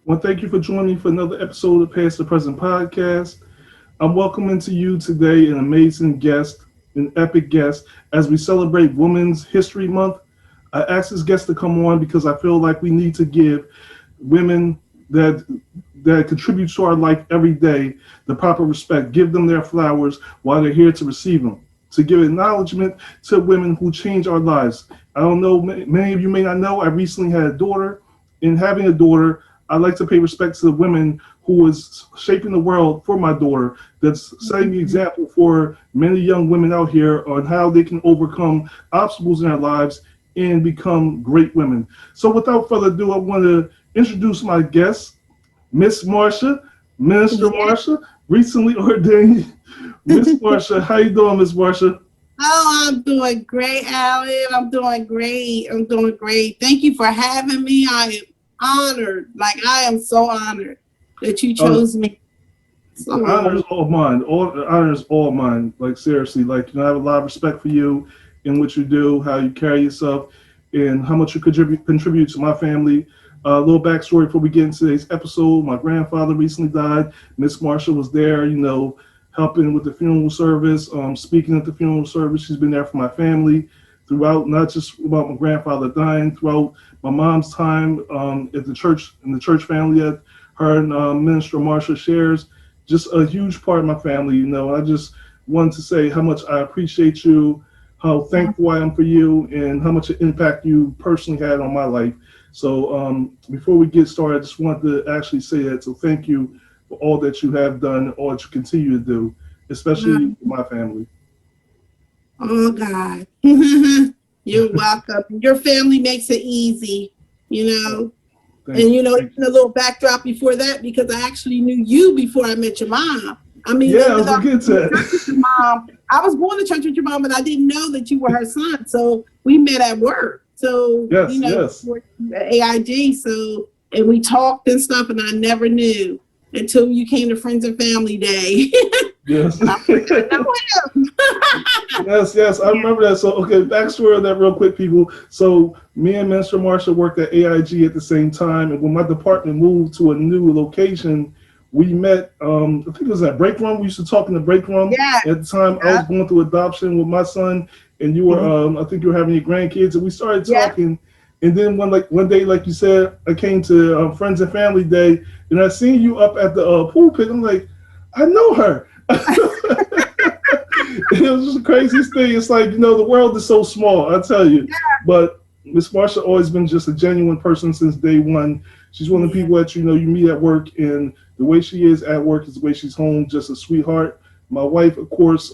Well, thank you for joining me for another episode of Past the Present podcast. I'm welcoming to you today an amazing guest, an epic guest, as we celebrate Women's History Month. I asked this guest to come on because I feel like we need to give women that contribute to our life every day the proper respect. Give them their flowers while they're here to receive them. To give acknowledgement to women who change our lives. I don't know, many of you may not know, I recently had a daughter. In having a daughter, I like to pay respect to the women who is shaping the world for my daughter, that's setting the example for many young women out here on how they can overcome obstacles in their lives and become great women. So without further ado, I want to introduce my guest, Miss Marsha, Minister Yeah. Marsha, recently ordained. Miss Marsha, how you doing, Miss Marsha? Oh, I'm doing great, Alan. I'm doing great. I'm doing great. Thank you for having me. I am honored. Like I am so honored that you Uh, chose me. the honor is So all mine. All the honor is all mine. Like seriously, like I have a lot of respect for you and what you do, how you carry yourself, and how much you contribute to my family. A little backstory before we get into today's episode. My grandfather recently died. Miss Marsha was there, helping with the funeral service, speaking at the funeral service. She's been there for my family throughout, not just about my grandfather dying, throughout my mom's time at the church, in the church family that her and Minister Marsha shares. Just a huge part of my family. I just wanted to say how much I appreciate you, how thankful I am for you, and how much impact you personally had on my life. So before we get started, I just wanted to actually say that. So thank you for all that you have done, all that you continue to do, especially um, for my family. oh God. You're welcome. Your family makes it easy, you Oh, know. thank And you, even thank you. a little backdrop before that, because I actually knew you before I met your mom. I mean, Yeah, I even was though I gonna get was to going to church with that. your mom, I was going to church with your mom, but I didn't know that you were her son. So we met at work. So, Yes, yes, for AIG. So, and we talked and stuff, and I never knew until you came to Friends and Family Day. yes. And I'm like, I know him. Yes, yes, I Yeah. remember that. So, okay, backstory of that real quick, people. So, me and Minister Marsha worked at AIG at the same time, and when my department moved to a new location, we met. I think it was at break room. We used to talk in the break room. Yeah. At the time, I was going through adoption with my son, and you were. Yeah. I think you were having your grandkids, and we started Yeah. talking. And then one day, like you said, I came to Friends and Family Day, and I seen you up at the pool pit. I'm like, I know her. It was just the craziest thing. It's like, the world is so small, I tell you. But Miss Marsha always been just a genuine person since day one. She's one of the Yeah. people that you meet at work, and the way she is at work is the way she's home, just a sweetheart. My wife, of course,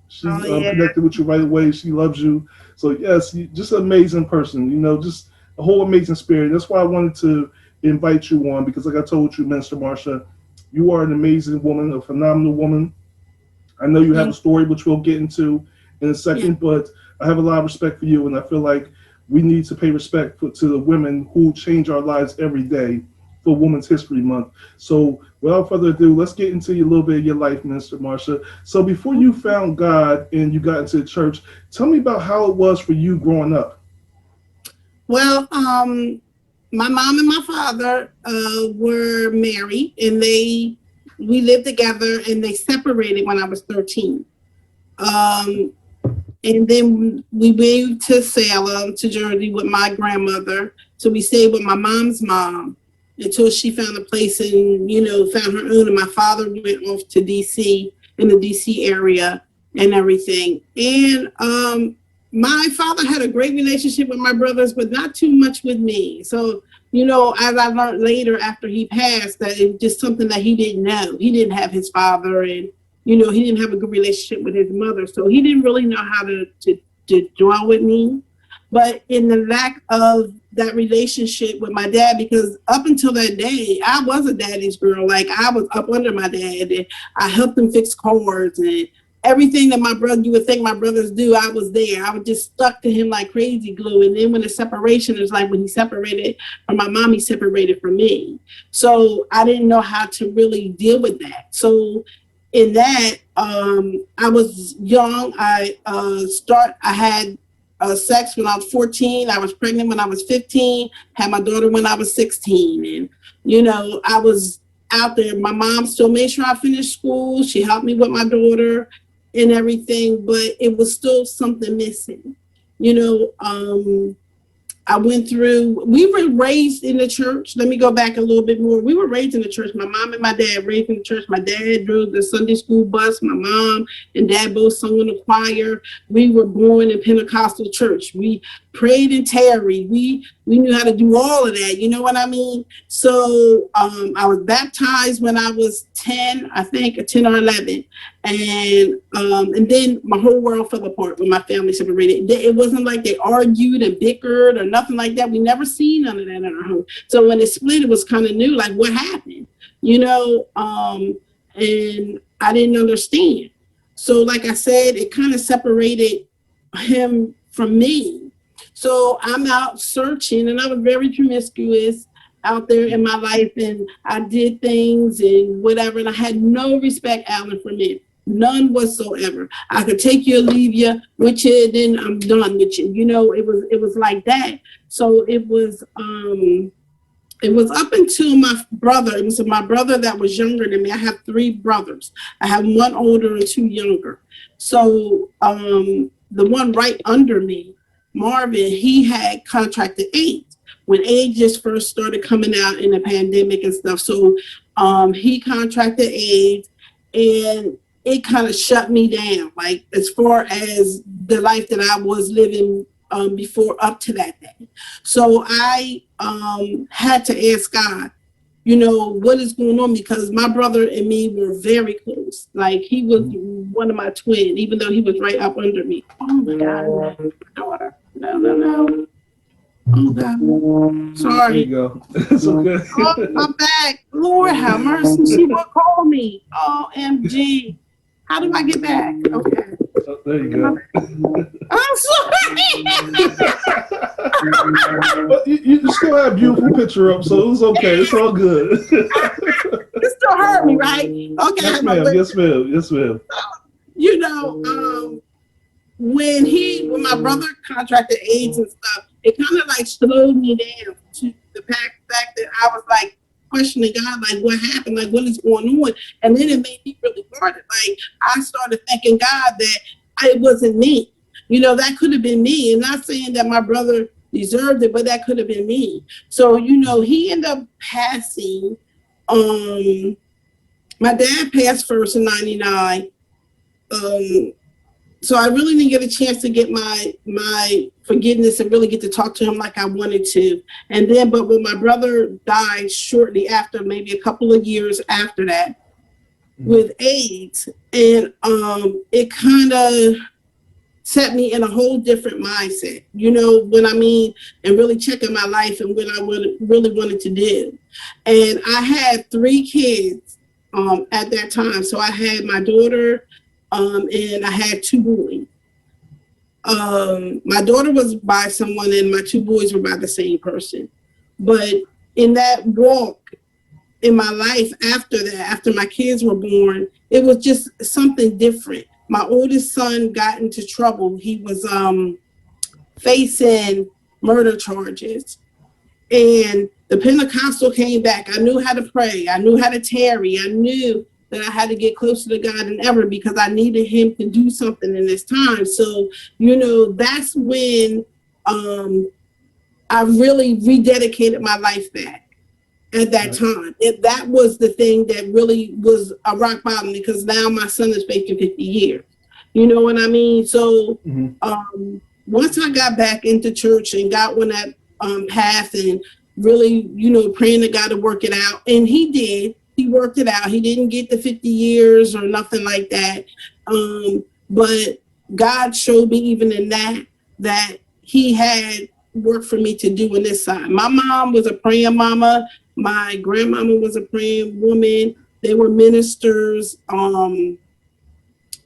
she Oh, yeah. connected with you right away. She loves you. So yes, just an amazing person. Just a whole amazing spirit. That's why I wanted to invite you on because, like I told you, Minister Marsha, you are an amazing woman, a phenomenal woman. I know you have a Thank story which we'll get into in a you. second, but I have a lot of respect for you, and I feel like we need to pay respect to the women who change our lives every day for Women's History Month. So, without further ado, let's get into a little bit of your life, Minister Marsha. So, before you found God and you got into the church, tell me about how it was for you growing up. Well, my mom and my father were married, and we lived together, and they separated when I was 13. Um, and then we moved to Salem, to Jersey, with my grandmother. So we stayed with my mom's mom until she found a place and found her own. And my father went off to DC, in the DC area and everything. And my father had a great relationship with my brothers, but not too much with me. So as I learned later after he passed, that it was just something that he didn't know. He didn't have his father, and he didn't have a good relationship with his mother, so he didn't really know how to dwell with me. But in the lack of that relationship with my dad, because up until that day, I was a daddy's girl. Like I was up under my dad, and I helped him fix cars and everything that you would think my brothers do. I was there. I was just stuck to him like crazy glue. And then when the separation is like when he separated from my mom, he separated from me. So I didn't know how to really deal with that. So in that, I was young. I had sex when I was 14. I was pregnant when I was 15. Had my daughter when I was 16. And, I was out there. My mom still made sure I finished school. She helped me with my daughter and everything, but it was still something missing. You know, I went through, we were raised in the church. Let me go back a little bit more. We were raised in the church. My mom and my dad raised in the church. My dad drove the Sunday school bus. My mom and dad both sung in the choir. We were born in Pentecostal church. We prayed and tarried. We knew how to do all of that. You know what I mean? So I was baptized when I was 10, I think, 10 or 11. And then my whole world fell apart when my family separated. It wasn't like they argued and bickered or nothing like that. We never seen none of that in our home. So when it split, it was kind of new, like what happened, and I didn't understand. So like I said, it kind of separated him from me. So I'm out searching, and I was very promiscuous out there in my life, and I did things and whatever, and I had no respect, Alan, for men. None whatsoever. I could take you or leave you with you, then I'm done with you. It was like that. So it was up until my brother. It was my brother that was younger than me. I have three brothers. I have one older and two younger. So the one right under me, Marvin, he had contracted AIDS when AIDS just first started coming out in the pandemic and stuff. So he contracted AIDS, and it kind of shut me down, like as far as the life that I was living before up to that day. So I had to ask God, what is going on? Because my brother and me were very close. Like he was one of my twin, even though he was right up under me. Oh my God, my daughter. No, no, no. Oh God. There you Sorry. go. It's okay. Oh, I'm back. Lord have mercy. She will call me. OMG. How do I get back? Okay. Oh, there you go. I'm sorry. But you still have a beautiful picture up, so it's okay. It's all good. It still hurt me, right? Okay. Yes, ma'am. Yes, ma'am. Yes, ma'am. You know, when my brother contracted AIDS and stuff, it kind of like slowed me down to the fact that I was like questioning God, like what happened, like what is going on, and then it made me really guarded. Like I started thanking God that it wasn't me. That could have been me, and not saying that my brother deserved it, but that could have been me. So he ended up passing. My dad passed first in '99. So I really didn't get a chance to get my forgiveness and really get to talk to him like I wanted to. And then, but when my brother died shortly after, maybe a couple of years after that, with AIDS, and it kind of set me in a whole different mindset. What I mean, and really checking my life and what I really wanted to do. And I had three kids at that time. So I had my daughter. And I had two boys. My daughter was by someone, and my two boys were by the same person. But in that walk in my life after that, after my kids were born, it was just something different. My oldest son got into trouble. He was facing murder charges. And the Pentecostal came back. I knew how to pray. I knew how to tarry. I knew that I had to get closer to God than ever because I needed him to do something in this time. So, that's when I really rededicated my life back at that time. That was the thing that really was a rock bottom, because now my son is facing 50 years. You know what I mean? So once I got back into church and got on that path and really, praying to God to work it out, and he did. He worked it out. He didn't get the 50 years or nothing like that. But God showed me even in that he had work for me to do in this side. My mom was a praying mama. My grandmama was a praying woman. They were ministers. And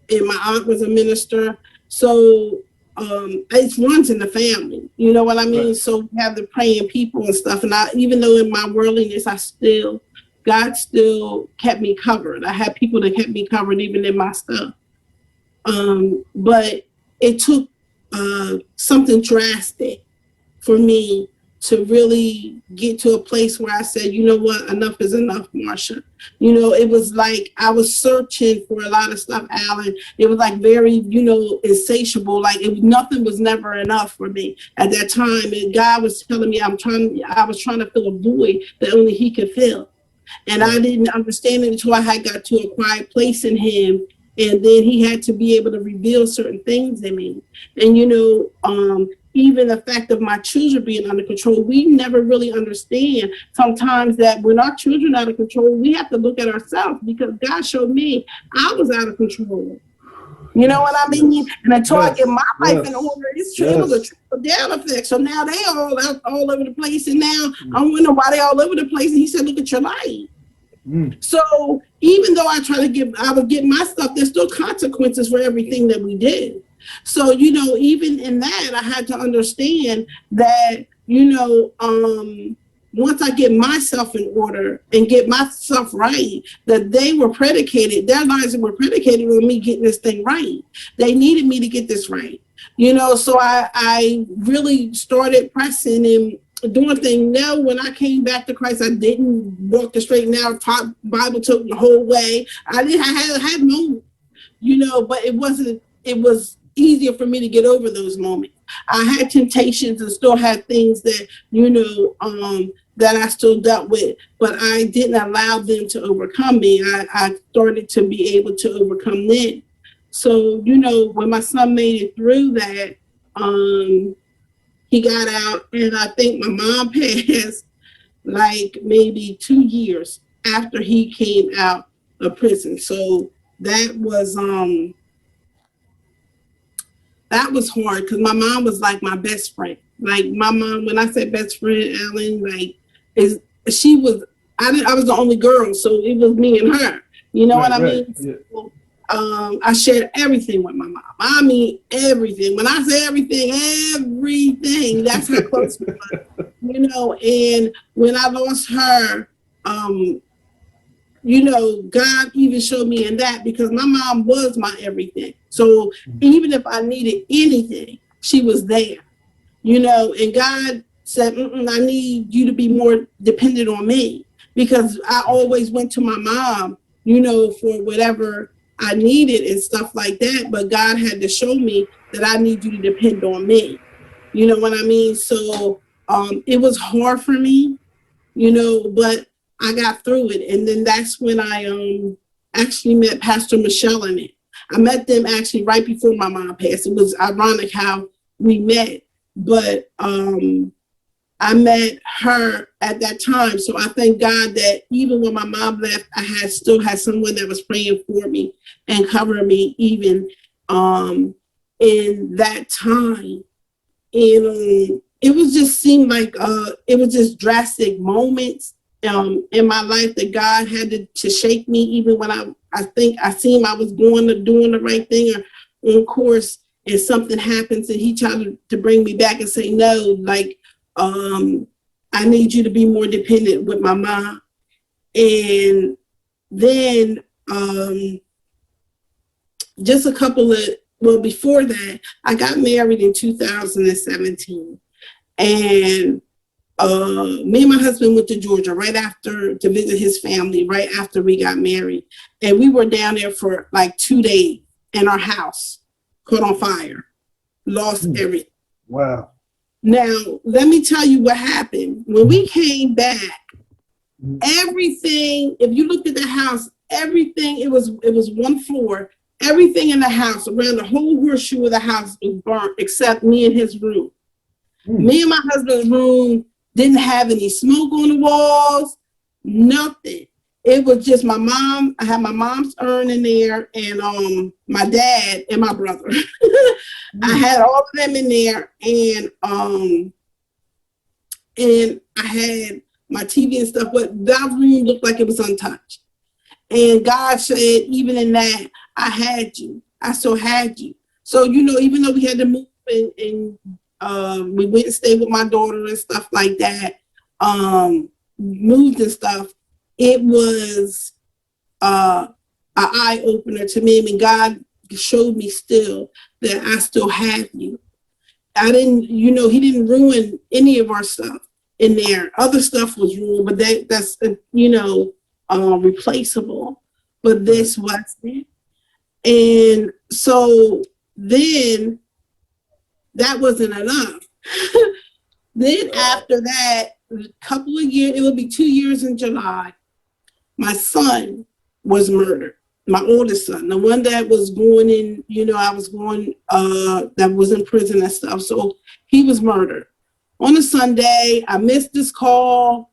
my aunt was a minister. So it runs in the family. You know what I mean? Right. So we have the praying people and stuff. And even though in my worldliness, God still kept me covered. I had people that kept me covered even in my stuff. But it took something drastic for me to really get to a place where I said, you know what, enough is enough, Marsha. It was like I was searching for a lot of stuff, Alan. It was like very, insatiable. Like nothing was never enough for me at that time. And God was telling me I was trying to fill a void that only He could fill. And I didn't understand it until I had got to a quiet place in Him. And then He had to be able to reveal certain things in me. And, even the fact of my children being under control, we never really understand sometimes that when our children are out of control, we have to look at ourselves because God showed me I was out of control. You know what I mean? Yes, And until I yes, get my life in yes, order, it was a yes. trickle down effect. So now they all over the place. And now I'm wondering why they all over the place. And He said, look at your life. Mm. So even though I would get my stuff, there's still consequences for everything that we did. So, even in that, I had to understand that, once I get myself in order and get myself right, that their lives were predicated on me getting this thing right. They needed me to get this right. So I really started pressing and doing things. Now, when I came back to Christ, I didn't walk the straight and narrow Bible took the whole way. I had moments, but it wasn't. It was easier for me to get over those moments. I had temptations and still had things that that I still dealt with, but I didn't allow them to overcome me. I started to be able to overcome them. So, when my son made it through that, he got out, and I think my mom passed like maybe 2 years after he came out of prison. So that was hard because my mom was like my best friend. Like my mom, when I said best friend, Ellen, like is she was. I was the only girl, so it was me and her. You know what Right, I right. mean? Yeah. So, I shared everything with my mom. I mean everything. When I say everything, everything. That's how close we were. And when I lost her, um, God even showed me in that because my mom was my everything. So even if I needed anything, she was there, and God said, I need you to be more dependent on me because I always went to my mom, for whatever I needed and stuff like that. But God had to show me that I need you to depend on me. You know what I mean? So it was hard for me, but I got through it. And then that's when I actually met Pastor Michelle in it. I met them actually right before my mom passed. It was ironic how we met, but I met her at that time. So I thank God that even when my mom left, I still had someone that was praying for me and covering me even in that time. And it was just seemed like it was just drastic moments in my life that God had to shake me even when I think I seen I was doing the right thing or on course and something happens and He tried to bring me back and say no, like I need you to be more dependent with my mom. And then just a couple of before that, I got married in 2017. And me and my husband went to Georgia right after to visit his family, right after we got married. And we were down there for like 2 days and our house caught on fire, lost everything. Wow. Now, let me tell you what happened. When we came back, everything, if you looked at the house, everything, it was one floor. Everything in the house, around the whole horseshoe of the house was burnt except me and his room. Me and my husband's room didn't have any smoke on the walls, nothing. It was just my mom. I had my mom's urn in there and my dad and my brother. I had all of them in there and I had my TV and stuff, but that room looked like it was untouched. And God said, even in that, I had you. I still had you. So, even though we had to move and we went and stayed with my daughter and stuff like that, moved and stuff, it was an eye opener to me. And God showed me still that I still have you. I didn't, he didn't ruin any of our stuff in there. Other stuff was ruined, but that's replaceable. But Right. this wasn't. And so then that wasn't enough. Then after that, a couple of years, it would be 2 years in July, my son was murdered. My oldest son, the one that was going in, I was going, that was in prison and stuff. So he was murdered on a Sunday. I missed this call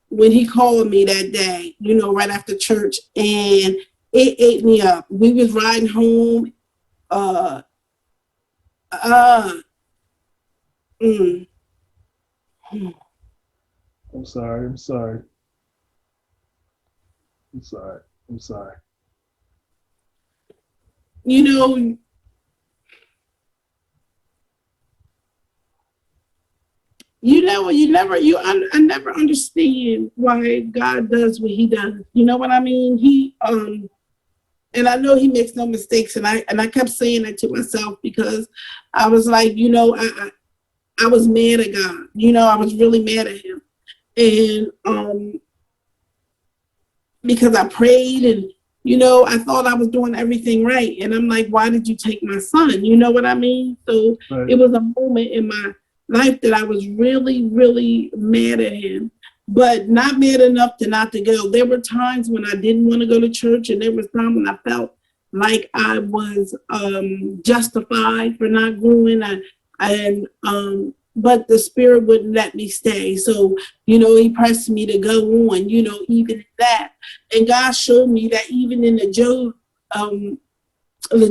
when he called me that day, right after church, and it ate me up. We was riding home. Uh, uh, mm, I'm sorry. I'm sorry. I'm sorry. I'm sorry. you know, I never understand why God does what he does. You know what I mean? And I know he makes no mistakes. And I kept saying that to myself because I was like, I was mad at God. I was really mad at him. And because I prayed and I thought I was doing everything right. And I'm like, why did you take my son? You know what I mean? So Right. it was a moment in my life that I was really, really mad at him, but not mad enough to not to go. There were times when I didn't want to go to church, and there was times when I felt like I was justified for not going. But the spirit wouldn't let me stay. So, he pressed me to go on, even that. And God showed me that even in the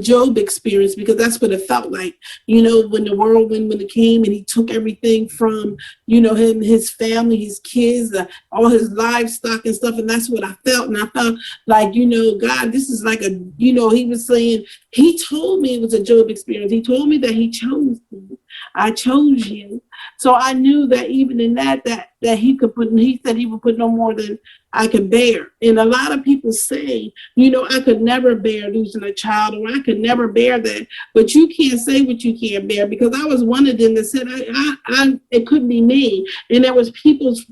Job experience, because that's what it felt like, when the whirlwind, when it came and he took everything from, him, his family, his kids, all his livestock and stuff. And that's what I felt. And I felt like, God, this is like he was saying, he told me it was a Job experience. He told me that he chose me. I chose you. So I knew that even in that he said he would put no more than I could bear. And a lot of people say, I could never bear losing a child, or I could never bear that. But you can't say what you can't bear, because I was one of them that said, it couldn't be me. And there was people's,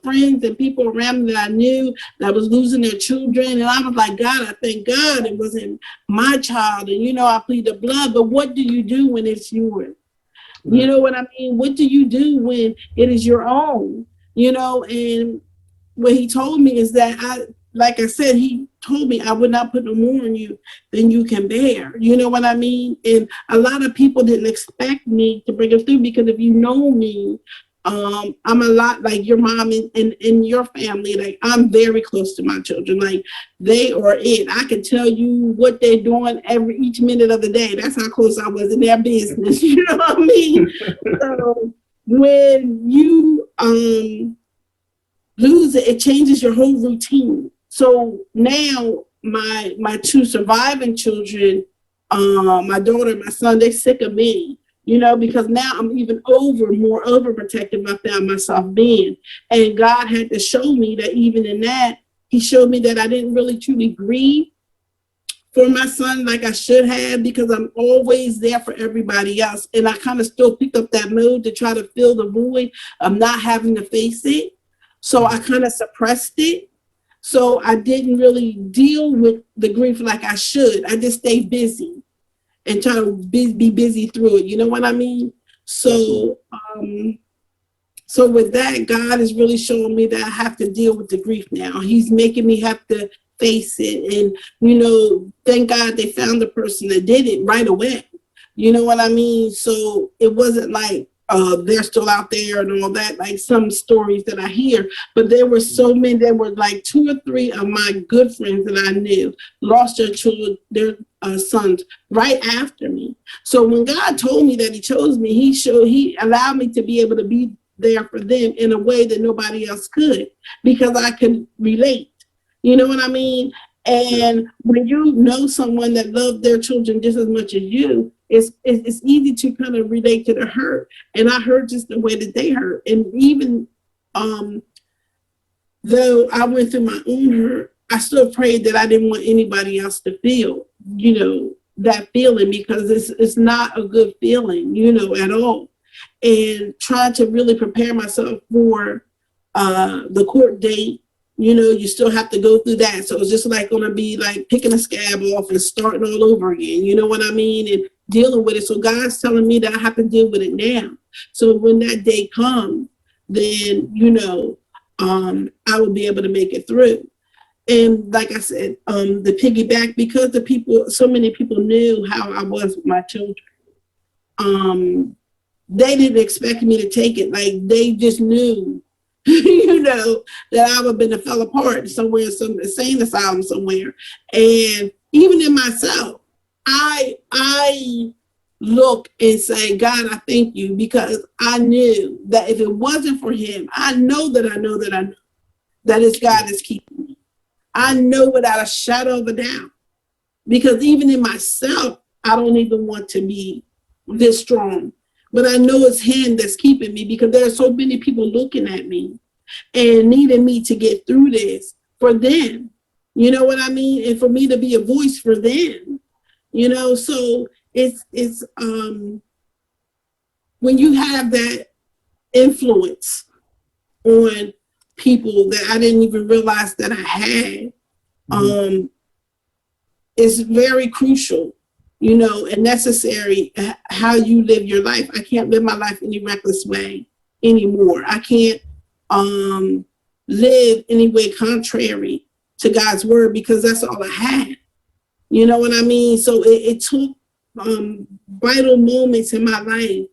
friends and people around me that I knew that was losing their children. And I was like, God, I thank God it wasn't my child. And, I plead the blood. But what do you do when it's yours? Right. You know what I mean? What do you do when it is your own? And what he told me is that like I said, he told me I would not put no more on you than you can bear. You know what I mean? And a lot of people didn't expect me to bring it through, because if you know me, I'm a lot like your mom and your family. Like, I'm very close to my children. Like, they are it. I can tell you what they're doing each minute of the day. That's how close I was in their business. You know what I mean? So when you lose it, it changes your whole routine. So now my two surviving children, my daughter and my son, they're sick of me, because now I'm even more overprotective I found myself being. And God had to show me that even in that, he showed me that I didn't really truly grieve for my son like I should have, because I'm always there for everybody else. And I kind of still picked up that mode to try to fill the void of not having to face it. So I kind of suppressed it. So I didn't really deal with the grief like I should. I just stayed busy and try to be busy through it. You know what I mean? So, so with that, God is really showing me that I have to deal with the grief now. He's making me have to face it. And, thank God they found the person that did it right away. You know what I mean? So it wasn't like they're still out there and all that, like some stories that I hear. But there were so many, there were like 2 or 3 of my good friends that I knew lost their children, their sons right after me. So when God told me that he chose me, he allowed me to be able to be there for them in a way that nobody else could, because I could relate. You know what I mean? And when you know someone that loved their children just as much as you, it's easy to kind of relate to the hurt. And I hurt just the way that they hurt. And even though I went through my own hurt, I still prayed that I didn't want anybody else to feel, that feeling, because it's not a good feeling, at all. And trying to really prepare myself for the court date. You still have to go through that. So it's just like going to be like picking a scab off and starting all over again. You know what I mean? And dealing with it. So God's telling me that I have to deal with it now. So when that day comes, then, I will be able to make it through. And like I said, the piggyback, because so many people knew how I was with my children. They didn't expect me to take it. Like they just knew, that I would have been fell apart somewhere in some insane asylum somewhere. And even in myself, I look and say, God, I thank you, because I knew that if it wasn't for him, I know that it's God that's keeping me. I know without a shadow of a doubt, because even in myself, I don't even want to be this strong. But I know it's him that's keeping me, because there are so many people looking at me and needing me to get through this for them. You know what I mean? And for me to be a voice for them. So it's when you have that influence on people that I didn't even realize that I had, is very crucial, and necessary, how you live your life. I can't live my life any reckless way anymore. I can't live any way contrary to God's word, because that's all I had. You know what I mean? So it took vital moments in my life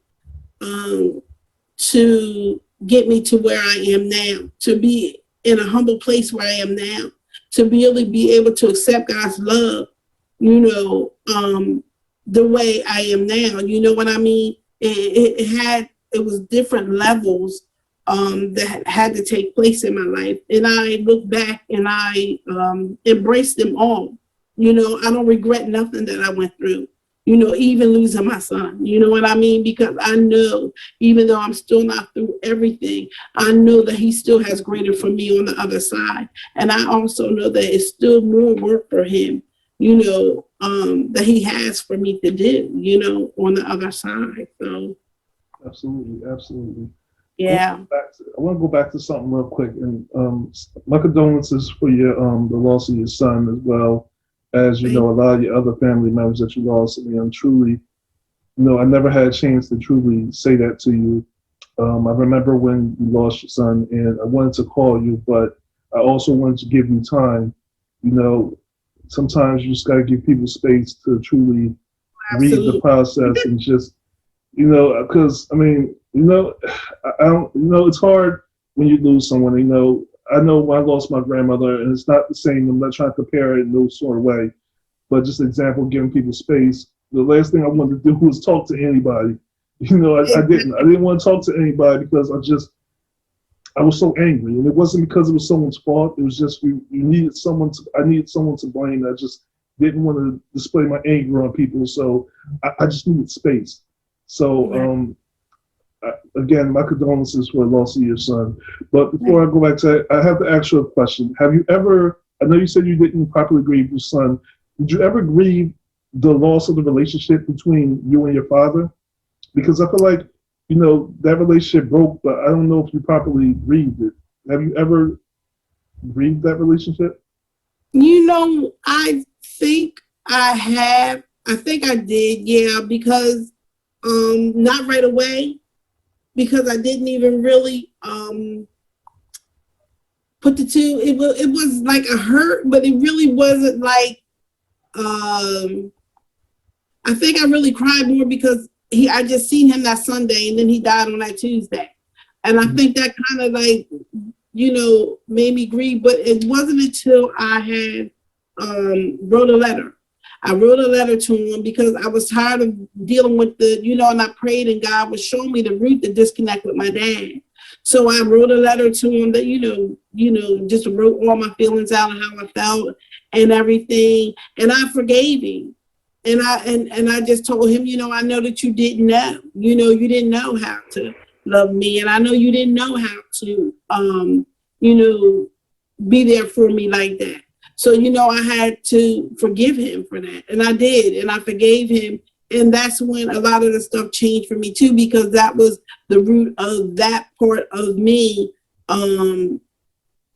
to get me to where I am now, to be in a humble place where I am now, to really be able to accept God's love, the way I am now. You know what I mean? It was different levels that had to take place in my life. And I look back and I embrace them all. I don't regret nothing that I went through, even losing my son. You know what I mean? Because I know, even though I'm still not through everything, I know that he still has greater for me on the other side. And I also know that it's still more work for him, that he has for me to do, on the other side. So Absolutely, absolutely. yeah. I want to go back to something real quick, and my condolences for your the loss of your son, as well as a lot of your other family members that you lost. I mean, I'm truly, I never had a chance to truly say that to you. I remember when you lost your son, and I wanted to call you, but I also wanted to give you time. You know, sometimes you just got to give people space to truly read the Absolutely. process and just, because I mean, I don't, it's hard when you lose someone. I know when I lost my grandmother, and it's not the same. I'm not trying to compare it in no sort of way, but just an example, giving people space. The last thing I wanted to do was talk to anybody. I didn't want to talk to anybody because I was so angry, and it wasn't because it was someone's fault. It was just you needed someone to. I needed someone to blame. I just didn't want to display my anger on people, so I just needed space. So again, my condolences for the loss of your son. But before I go back to it, I have to ask you a question. Have you ever? I know you said you didn't properly grieve your son. Did you ever grieve the loss of the relationship between you and your father? Because I feel like, that relationship broke, but I don't know if you properly grieved it. Have you ever grieved that relationship? I think I have. I think I did, yeah, because not right away, because I didn't even really put the two. It was like a hurt, but it really wasn't like. I think I really cried more because I just seen him that Sunday, and then he died on that Tuesday, and I think that kind of like made me grieve. But it wasn't until I had wrote a letter. I wrote a letter to him because I was tired of dealing with and I prayed, and God was showing me the root to disconnect with my dad. So I wrote a letter to him that, just wrote all my feelings out and how I felt and everything. And I forgave him. And I just told him, I know that you didn't know. You didn't know how to love me. And I know you didn't know how to, be there for me like that. So, I had to forgive him for that. And I did. And I forgave him. And that's when a lot of the stuff changed for me too, because that was the root of that part of me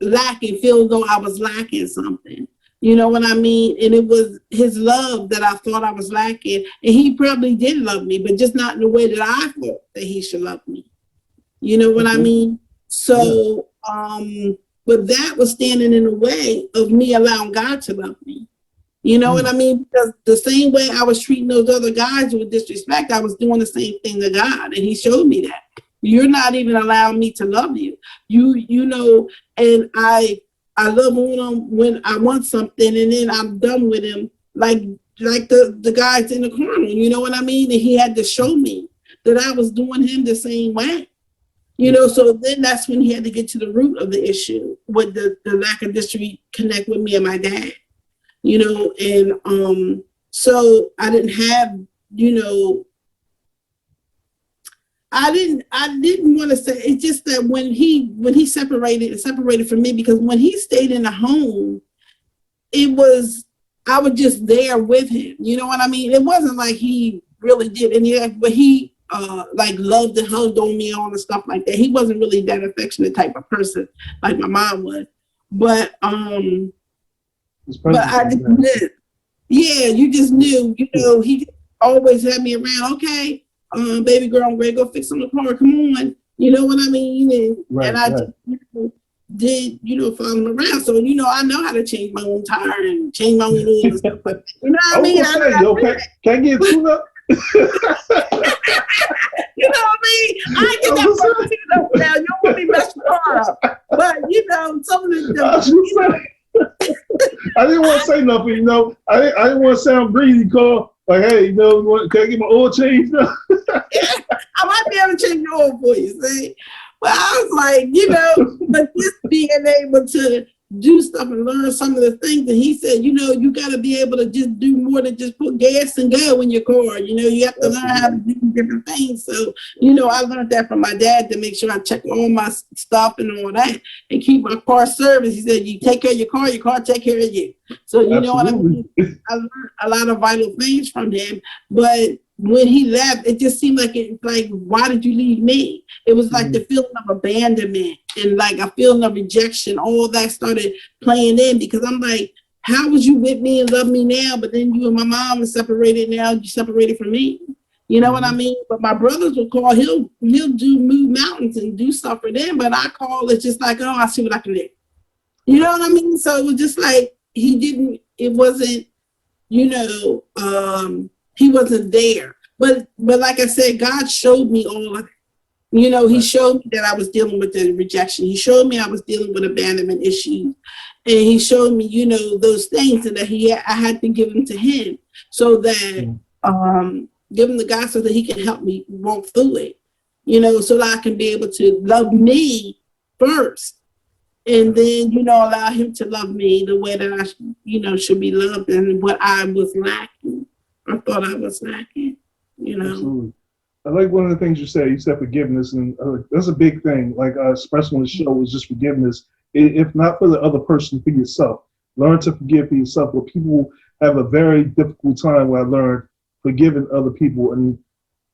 lacking, feel though I was lacking something. You know what I mean? And it was his love that I thought I was lacking. And he probably did love me, but just not in the way that I thought that he should love me. You know what I Okay. mean? Yeah. So, but that was standing in the way of me allowing God to love me. You know what Mm. I mean? Because the same way I was treating those other guys with disrespect, I was doing the same thing to God. And he showed me that. You're not even allowing me to love you. And I love him when I want something and then I'm done with him. Like the guys in the corner, you know what I mean? And he had to show me that I was doing him the same way. So then that's when he had to get to the root of the issue with the lack of disconnect with me and my dad. And so I didn't have, you know, I didn't want to say, it's just that when he separated from me, because when he stayed in the home, it was, I was just there with him. You know what I mean? It wasn't like he really did any, but he like loved and hugged on me, all the stuff like that. He wasn't really that affectionate type of person like my mom was. But I just knew. Yeah, you just knew, he always had me around. Okay, baby girl, I'm ready to go fix on the car. Come on. You know what I mean? And I just did, follow him around. So, I know how to change my own tire and change my own oil and stuff like that. You know what I was mean? gonna say, okay, can I get tuned up? You know what I mean? I get that fucking tuned up now. You don't want me to mess your car up. But, some of the I didn't want to say nothing, I didn't want to sound greedy, call like, hey, can I get my oil changed? I might be able to change your oil for you, see? But I was like, but just being able to do stuff and learn some of the things that he said, you got to be able to just do more than just put gas and go in your car. You have to learn how to do different things. So, I learned that from my dad to make sure I check all my stuff and all that and keep my car serviced. He said, you take care of your car take care of you. So, you know what I mean? I learned a lot of vital things from him, but when he left, it just seemed like, why did you leave me? It was like the feeling of abandonment and like a feeling of rejection. All that started playing in because I'm like, how was you with me and love me now? But then you and my mom are separated now. You separated from me. You know what I mean? But my brothers will call. He'll move mountains and do stuff for them. But I call. It's just like, oh, I see what I can do. You know what I mean? So it was just like he didn't. It wasn't. He wasn't there. But like I said, God showed me all of it. He showed me that I was dealing with the rejection. He showed me I was dealing with abandonment issues. And he showed me, those things and that I had to give them to him so that give him the God so that he can help me walk through it, so that I can be able to love me first. And then, allow him to love me the way that I, should be loved and what I was lacking. I thought I was lacking, Absolutely. I like one of the things you said forgiveness, and that's a big thing. Like expressed on the show is just forgiveness. If not for the other person, for yourself. Learn to forgive for yourself. But people have a very difficult time where I learned forgiving other people. And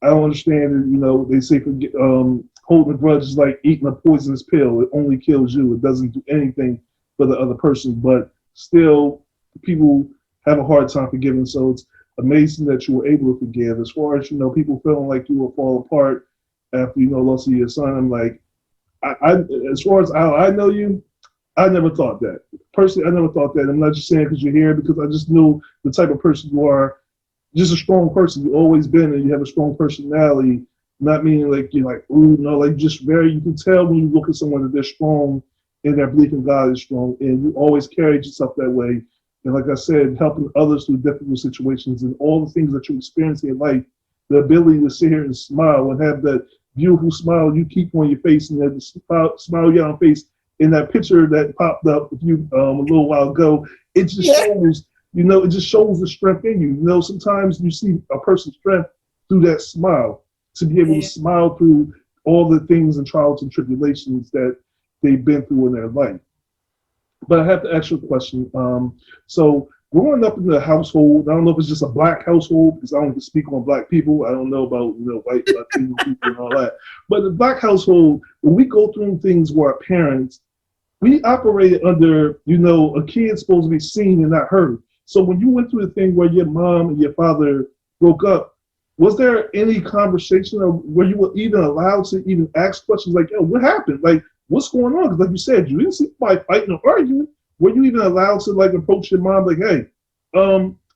I don't understand, they say holding a grudge is like eating a poisonous pill. It only kills you. It doesn't do anything for the other person. But still, people have a hard time forgiving. So it's amazing that you were able to forgive. As far as, people feeling like you will fall apart after, loss of your son, I'm like, I as far as how I know you, I never thought that. Personally, I never thought that. I'm not just saying because you're here, because I just knew the type of person you are. Just a strong person. You've always been, and you have a strong personality. Not meaning like you're like, ooh, no, like just you can tell when you look at someone that they're strong and their belief in God is strong, and you always carried yourself that way. And like I said, helping others through difficult situations and all the things that you experience in life, the ability to sit here and smile and have that beautiful smile you keep on your face and that smile you on face in that picture that popped up with you a little while ago, it just shows, it just shows the strength in you. Sometimes you see a person's strength through that smile, to be able to smile through all the things and trials and tribulations that they've been through in their life. But I have to ask you a question. So growing up in the household, I don't know if it's just a black household because I don't speak on black people. I don't know about white Latino people and all that. But the black household, when we go through things with our parents, we operated under a kid's supposed to be seen and not heard. So when you went through the thing where your mom and your father broke up, was there any conversation or were you even allowed to even ask questions like, yo, what happened? Like, what's going on? Because like you said, you didn't see anybody fighting or arguing. Were you even allowed to like approach your mom like, hey,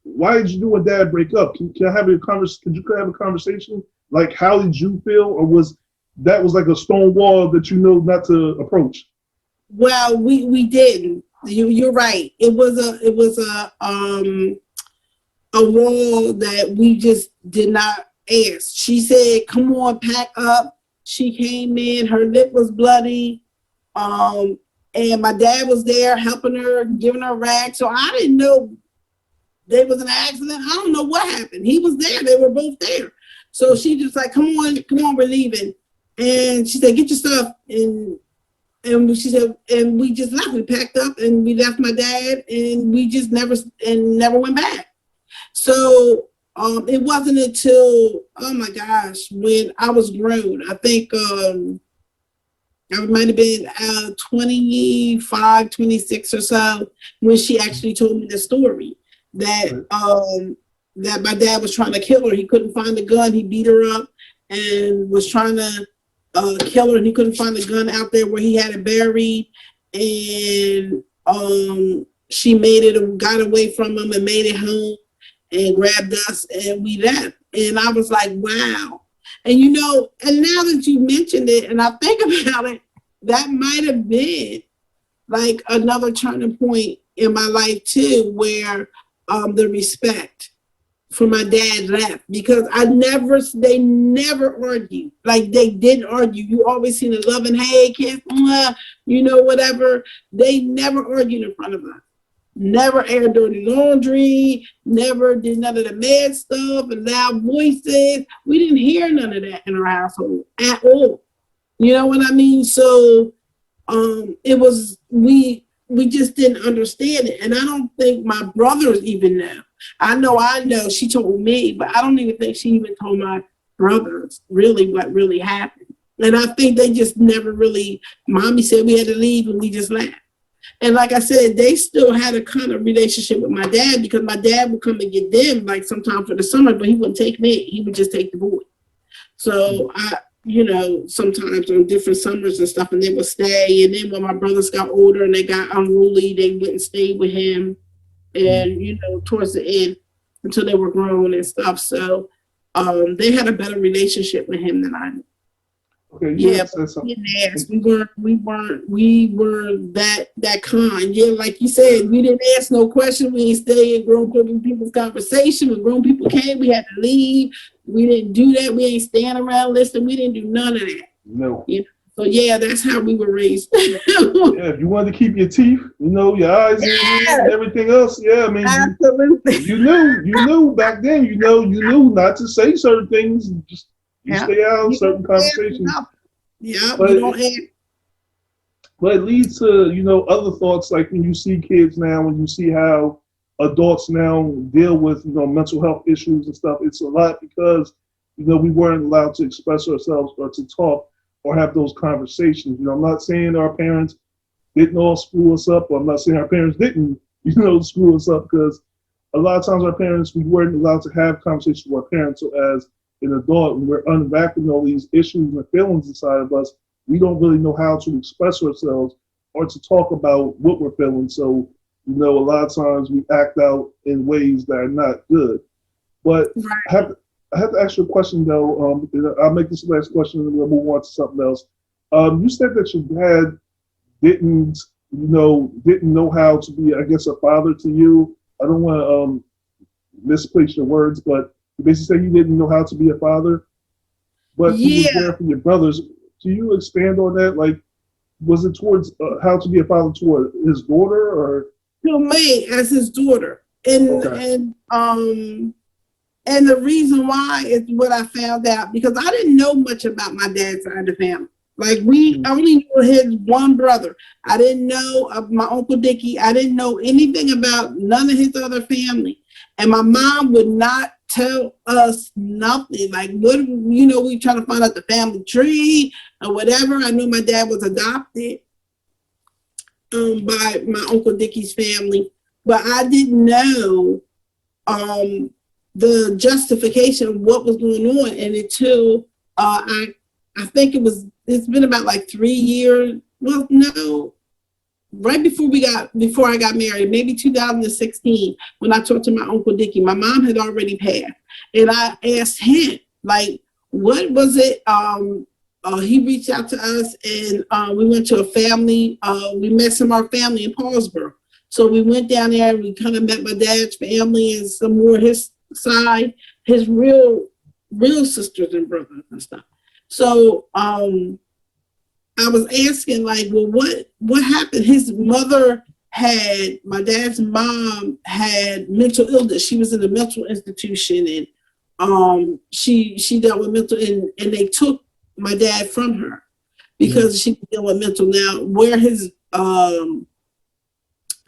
why did you and dad break up? Can I have a conversation? Could you have a conversation? Like, how did you feel? Or was like a stone wall that you know not to approach? Well, we didn't. You're right. It was a wall that we just did not ask. She said, "Come on, pack up." She came in. Her lip was bloody. And my dad was there helping her, giving her a rag. So I didn't know there was an accident. I don't know what happened. He was there. They were both there. So she just like, come on, we're leaving. And she said, get your stuff. And she said, and we just left. We packed up and we left my dad, and we just never went back. So it wasn't until, oh my gosh, when I was grown. I think I might have been 25, 26 or so, when she actually told me the story that my dad was trying to kill her. He couldn't find the gun. He beat her up and was trying to kill her, and he couldn't find the gun out there where he had it buried. And she got away from him and made it home and grabbed us, and we left. And I was like, wow. And and now that you mentioned it and I think about it, that might have been like another turning point in my life too, where the respect for my dad left, because they never argued. Like, they didn't argue. You always seen a loving, hey kids, whatever. They never argued in front of us. Never aired dirty laundry, never did none of the mad stuff and loud voices. We didn't hear none of that in our household at all. You know what I mean? So it was, we just didn't understand it. And I don't think my brothers even know. I know she told me, but I don't even think she even told my brothers really what really happened. And I think they just never really, mommy said we had to leave and we just left. And like I said, they still had a kind of relationship with my dad, because my dad would come and get them like sometime for the summer, but he wouldn't take me. He would just take the boy. So sometimes on different summers and stuff, and they would stay. And then when my brothers got older and they got unruly, they wouldn't stay with him. And, towards the end, until they were grown and stuff. So they had a better relationship with him than I did. Okay, yeah, but we didn't ask. We were that kind. Yeah, like you said, we didn't ask no question. We didn't stay in grown people's conversation. When grown people came, we had to leave. We didn't do that. We ain't stand around listening. We didn't do none of that. No. So yeah, that's how we were raised. Yeah, if you wanted to keep your teeth, your eyes, and everything else. Yeah, I mean, absolutely. You knew back then. You knew not to say certain things. Just stay out of certain conversations. Yeah, but it leads to other thoughts, like when you see kids now, when you see how adults now deal with mental health issues and stuff. It's a lot because we weren't allowed to express ourselves or to talk or have those conversations. I'm not saying our parents didn't all screw us up, or I'm not saying our parents didn't screw us up, because a lot of times our parents, we weren't allowed to have conversations with our parents. So as an adult, when we're unwrapping all these issues and feelings inside of us, we don't really know how to express ourselves or to talk about what we're feeling. So, a lot of times we act out in ways that are not good. But right. I have to ask you a question though. I'll make this the last question and we'll move on to something else. You said that your dad didn't know how to be, I guess, a father to you. I don't want to misplace your words, but you basically say you didn't know how to be a father, but he was there for your brothers. Can you expand on that? Like, was it towards how to be a father toward his daughter, or to me as his daughter? And the reason why is what I found out, because I didn't know much about my dad's side of the family. Like I only knew his one brother. I didn't know of my Uncle Dickie. I didn't know anything about none of his other family. And my mom would not tell us nothing. Like what we trying to find out the family tree or whatever. I knew my dad was adopted by my Uncle Dickie's family, but I didn't know the justification of what was going on, and until I think it's been about like 3 years. Well, no, right before I got married, maybe 2016, when I talked to my Uncle Dickie. My mom had already passed, and I asked him like, what was it? He reached out to us, and we went to a family. We met some of our family in Paulsboro. So we went down there and we kind of met my dad's family and some more his side, his real sisters and brothers and stuff. So I was asking like, well, what happened? His mother my dad's mom had mental illness. She was in a mental institution, and she dealt with mental, and they took my dad from her because she dealt with mental. Now, where his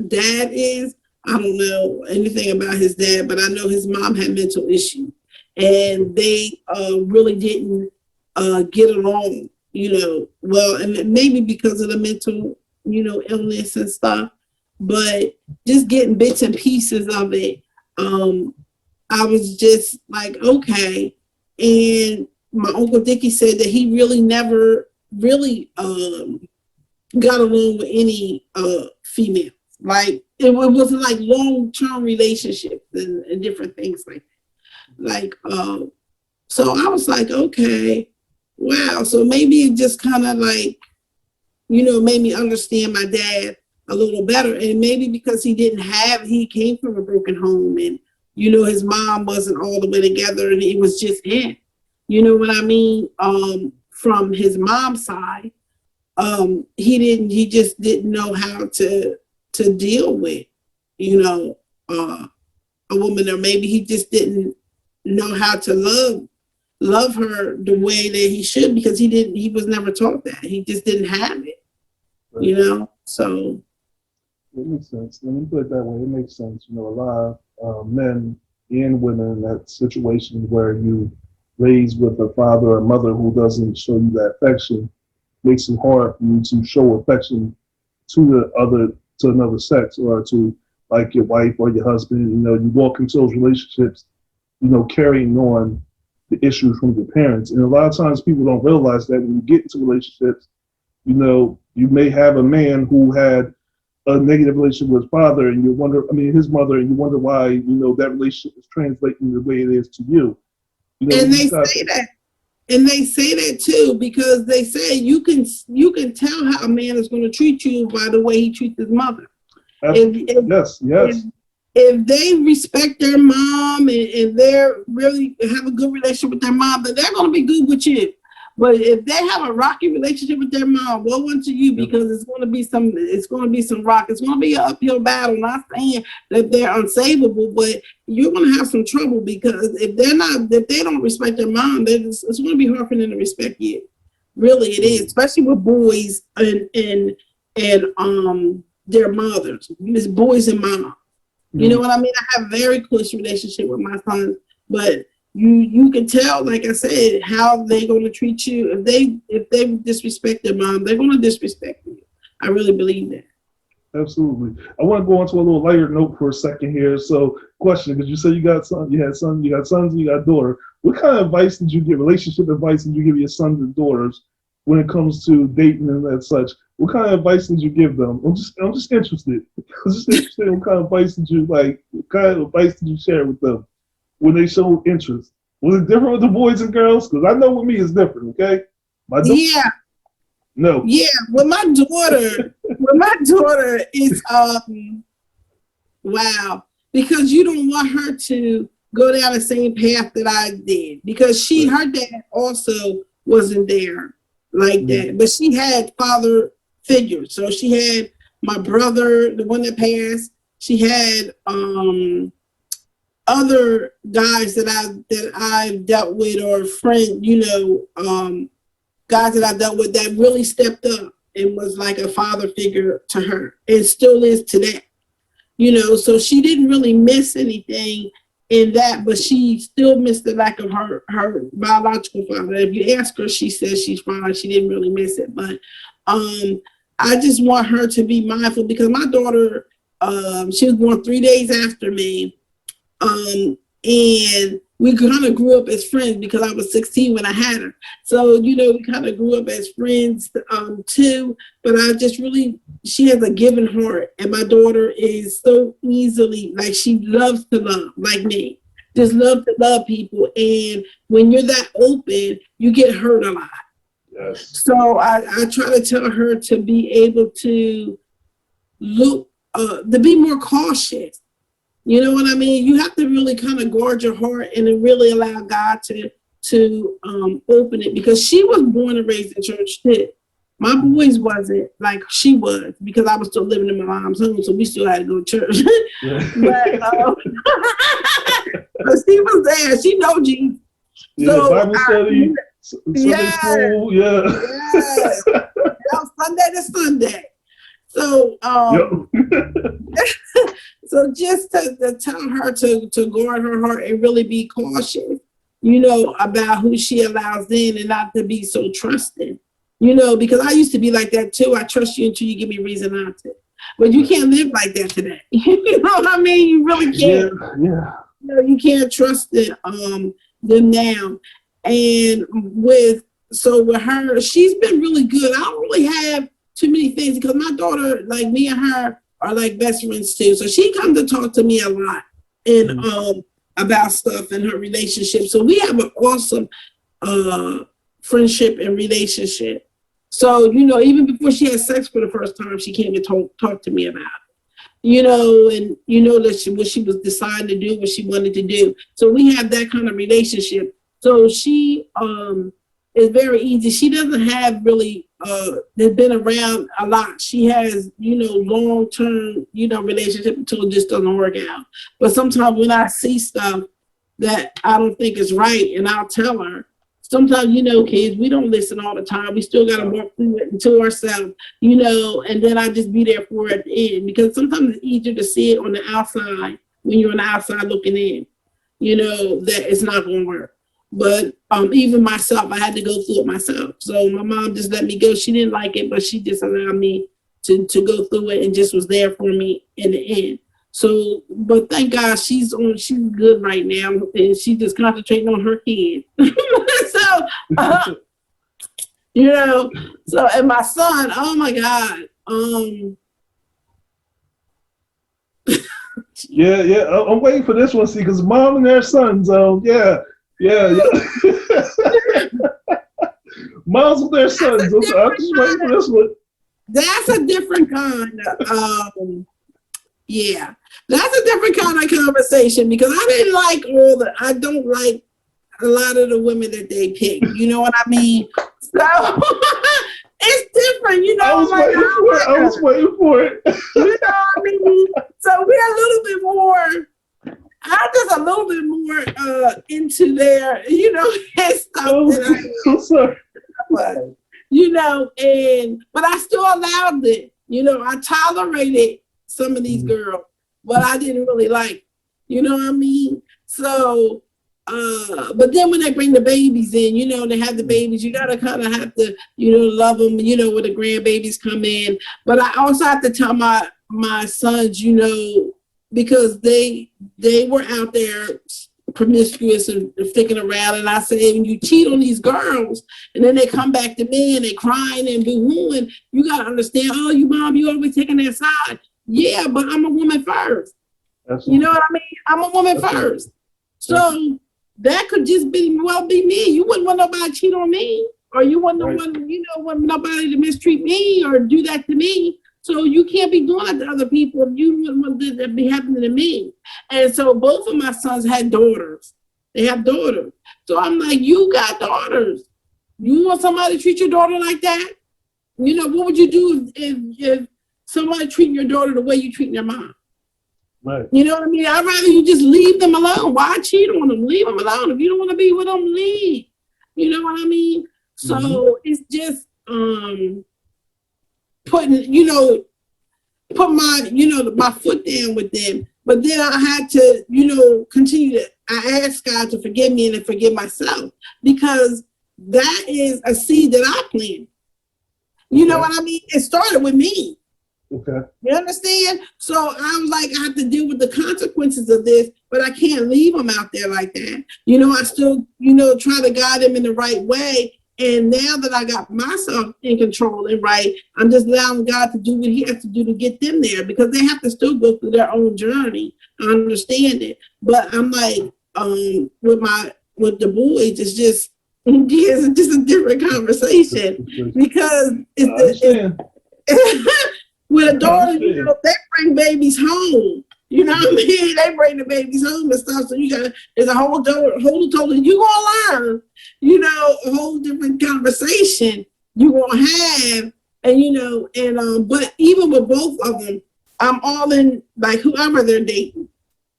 dad is, I don't know anything about his dad, but I know his mom had mental issues, and they really didn't get along, well, and maybe because of the mental, illness and stuff, but just getting bits and pieces of it, I was just like, okay. And my Uncle Dickie said that he really never really got along with any female. Like it wasn't like long-term relationships and different things like that. Like so I was like, okay, wow. So maybe it just kind of like, made me understand my dad a little better. And maybe because he came from a broken home, and his mom wasn't all the way together, and it was just him. You know what I mean? From his mom's side, he just didn't know how to deal with, a woman, or maybe he just didn't know how to love her the way that he should, because he was never taught that. He just didn't have it, Right. so. It makes sense. Let me put it that way. It makes sense. A lot of men and women in that situation where you raised with a father or mother who doesn't show you that affection, makes it hard for you to show affection to another sex, or to like your wife or your husband. You walk into those relationships, carrying on the issues from your parents. And a lot of times people don't realize that when you get into relationships, you may have a man who had a negative relationship with his father, and his mother, and you wonder why, that relationship is translating the way it is to you. And they say that. And they say that too, because they say you can tell how a man is going to treat you by the way he treats his mother. Yes. If they respect their mom, and they're really have a good relationship with their mom, then they're going to be good with you. But if they have a rocky relationship with their mom, woe unto you, because it's going to be some rock. It's going to be an uphill battle. Not saying that they're unsavable, but you're going to have some trouble, because if they don't respect their mom, it's going to be hard for them to respect you. Really, it is, especially with boys and their mothers. It's boys and mom. You know what I mean? I have a very close relationship with my sons, but you can tell, like I said, how they're going to treat you. If they disrespect their mom, they're going to disrespect you. I really believe that. Absolutely. I want to go on to a little lighter note for a second here. So, question, because you said you got sons, and you got daughter. What kind of advice did you give? Relationship advice did you give your sons and daughters when it comes to dating and such? What kind of advice did you give them? I'm just interested. I'm just interested in what kind of advice did you like? What kind of advice did you share with them when they showed interest? Was it different with the boys and girls? Because I know with me it's different. Okay, Yeah. No. Yeah, with my daughter, it's wow, because you don't want her to go down the same path that I did, because her dad also wasn't there like that, but she had father figures. So she had my brother, the one that passed. She had other guys that I dealt with, or friend, guys that I dealt with that really stepped up and was like a father figure to her and still is today. So she didn't really miss anything in that, but she still missed the lack of her biological father. If you ask her, she says she's fine. She didn't really miss it, but I just want her to be mindful because my daughter, she was born 3 days after me, and we kind of grew up as friends because I was 16 when I had her. So, we kind of grew up as friends too. But I just really, she has a giving heart. And my daughter is so easily, like she loves to love, like me. Just love to love people. And when you're that open, you get hurt a lot. Yes. So I try to tell her to be able to look, to be more cautious. You know what I mean? You have to really kind of guard your heart and then really allow God to open it, because she was born and raised in church too. My boys wasn't like she was because I was still living in my mom's home, so we still had to go to church. but but she was there. She know Jesus. Yeah, So Bible study, Sunday school, yeah. Yes. Sunday to Sunday. So so just to tell her to guard her heart and really be cautious, about who she allows in and not to be so trusting, because I used to be like that too. I trust you until you give me reason not to. But you can't live like that today. You know what I mean? You really can't. Yeah. You can't trust them now. And with her, she's been really good. I don't really have too many things because my daughter, like me and her, are like best friends too. So she comes to talk to me a lot and about stuff in her relationship. So we have an awesome friendship and relationship. So, even before she had sex for the first time, she came and talk to me about it. And that what she was deciding to do, what she wanted to do. So we have that kind of relationship. So she is very easy. She doesn't have really that's been around a lot. She has, long-term, relationship until it just doesn't work out. But sometimes when I see stuff that I don't think is right, and I'll tell her, sometimes, kids, we don't listen all the time. We still got to walk through it into ourselves, and then I just be there for it at the end, because sometimes it's easier to see it on the outside when you're on the outside looking in, that it's not going to work. But even myself, I had to go through it myself. So my mom just let me go. She didn't like it, but she just allowed me to go through it and just was there for me in the end. So, but thank God she's good right now, and she just concentrating on her kids. So, so, and my son, oh my God. Yeah. I'm waiting for this one, see, because mom and their sons, yeah. Moms with their sons. I'm just waiting for this one. That's a different kind of, yeah. That's a different kind of conversation, because I don't like a lot of the women that they pick. You know what I mean? So it's different, I was waiting for it. You know what I mean? So we're a little bit more, I'm just a little bit more into their, and stuff. I'm sorry. But I still allowed it. I tolerated some of these girls, but I didn't really like, you know what I mean? So, but then when they bring the babies in, they have the babies, you gotta kind of have to, love them, when the grandbabies come in. But I also have to tell my sons, because they were out there promiscuous and sticking around, and I say, when you cheat on these girls and then they come back to me and they crying and boo-hooing, you gotta understand, oh, you mom, you always taking their side. Yeah, but I'm a woman first. You know what I mean? I'm a woman first. So that could just be me. You wouldn't want nobody to cheat on me, or you wouldn't want nobody to mistreat me or do that to me. So you can't be doing that to other people if you wouldn't want that to be happening to me. And so both of my sons had daughters. They have daughters. So I'm like, you got daughters. You want somebody to treat your daughter like that? What would you do if somebody treating your daughter the way you treating your mom? Right. You know what I mean? I'd rather you just leave them alone. Why cheat on them? Leave them alone. If you don't want to be with them, leave. You know what I mean? Mm-hmm. So it's just putting, you know, put my, you know, my foot down with them. But then I had to, you know, continue to, I asked God to forgive me and to forgive myself, because that is a seed that I planted. You know Okay. what I mean? It started with me. Okay. You understand? So I'm like, I have to deal with the consequences of this, but I can't leave them out there like that. You know, I still, you know, try to guide them in the right way. And now that I got myself in control and right, I'm just allowing God to do what He has to do to get them there, because they have to still go through their own journey. I understand it, but I'm like, with the boys, it's just it's just a different conversation, because I understand. with a I daughter, you understand. know, they bring babies home. You know what I mean? They bring the babies home and stuff. So you got, there's a whole total you gonna learn, you know, a whole different conversation you gonna have, and you know, and but even with both of them, I'm all in, like, whoever they're dating.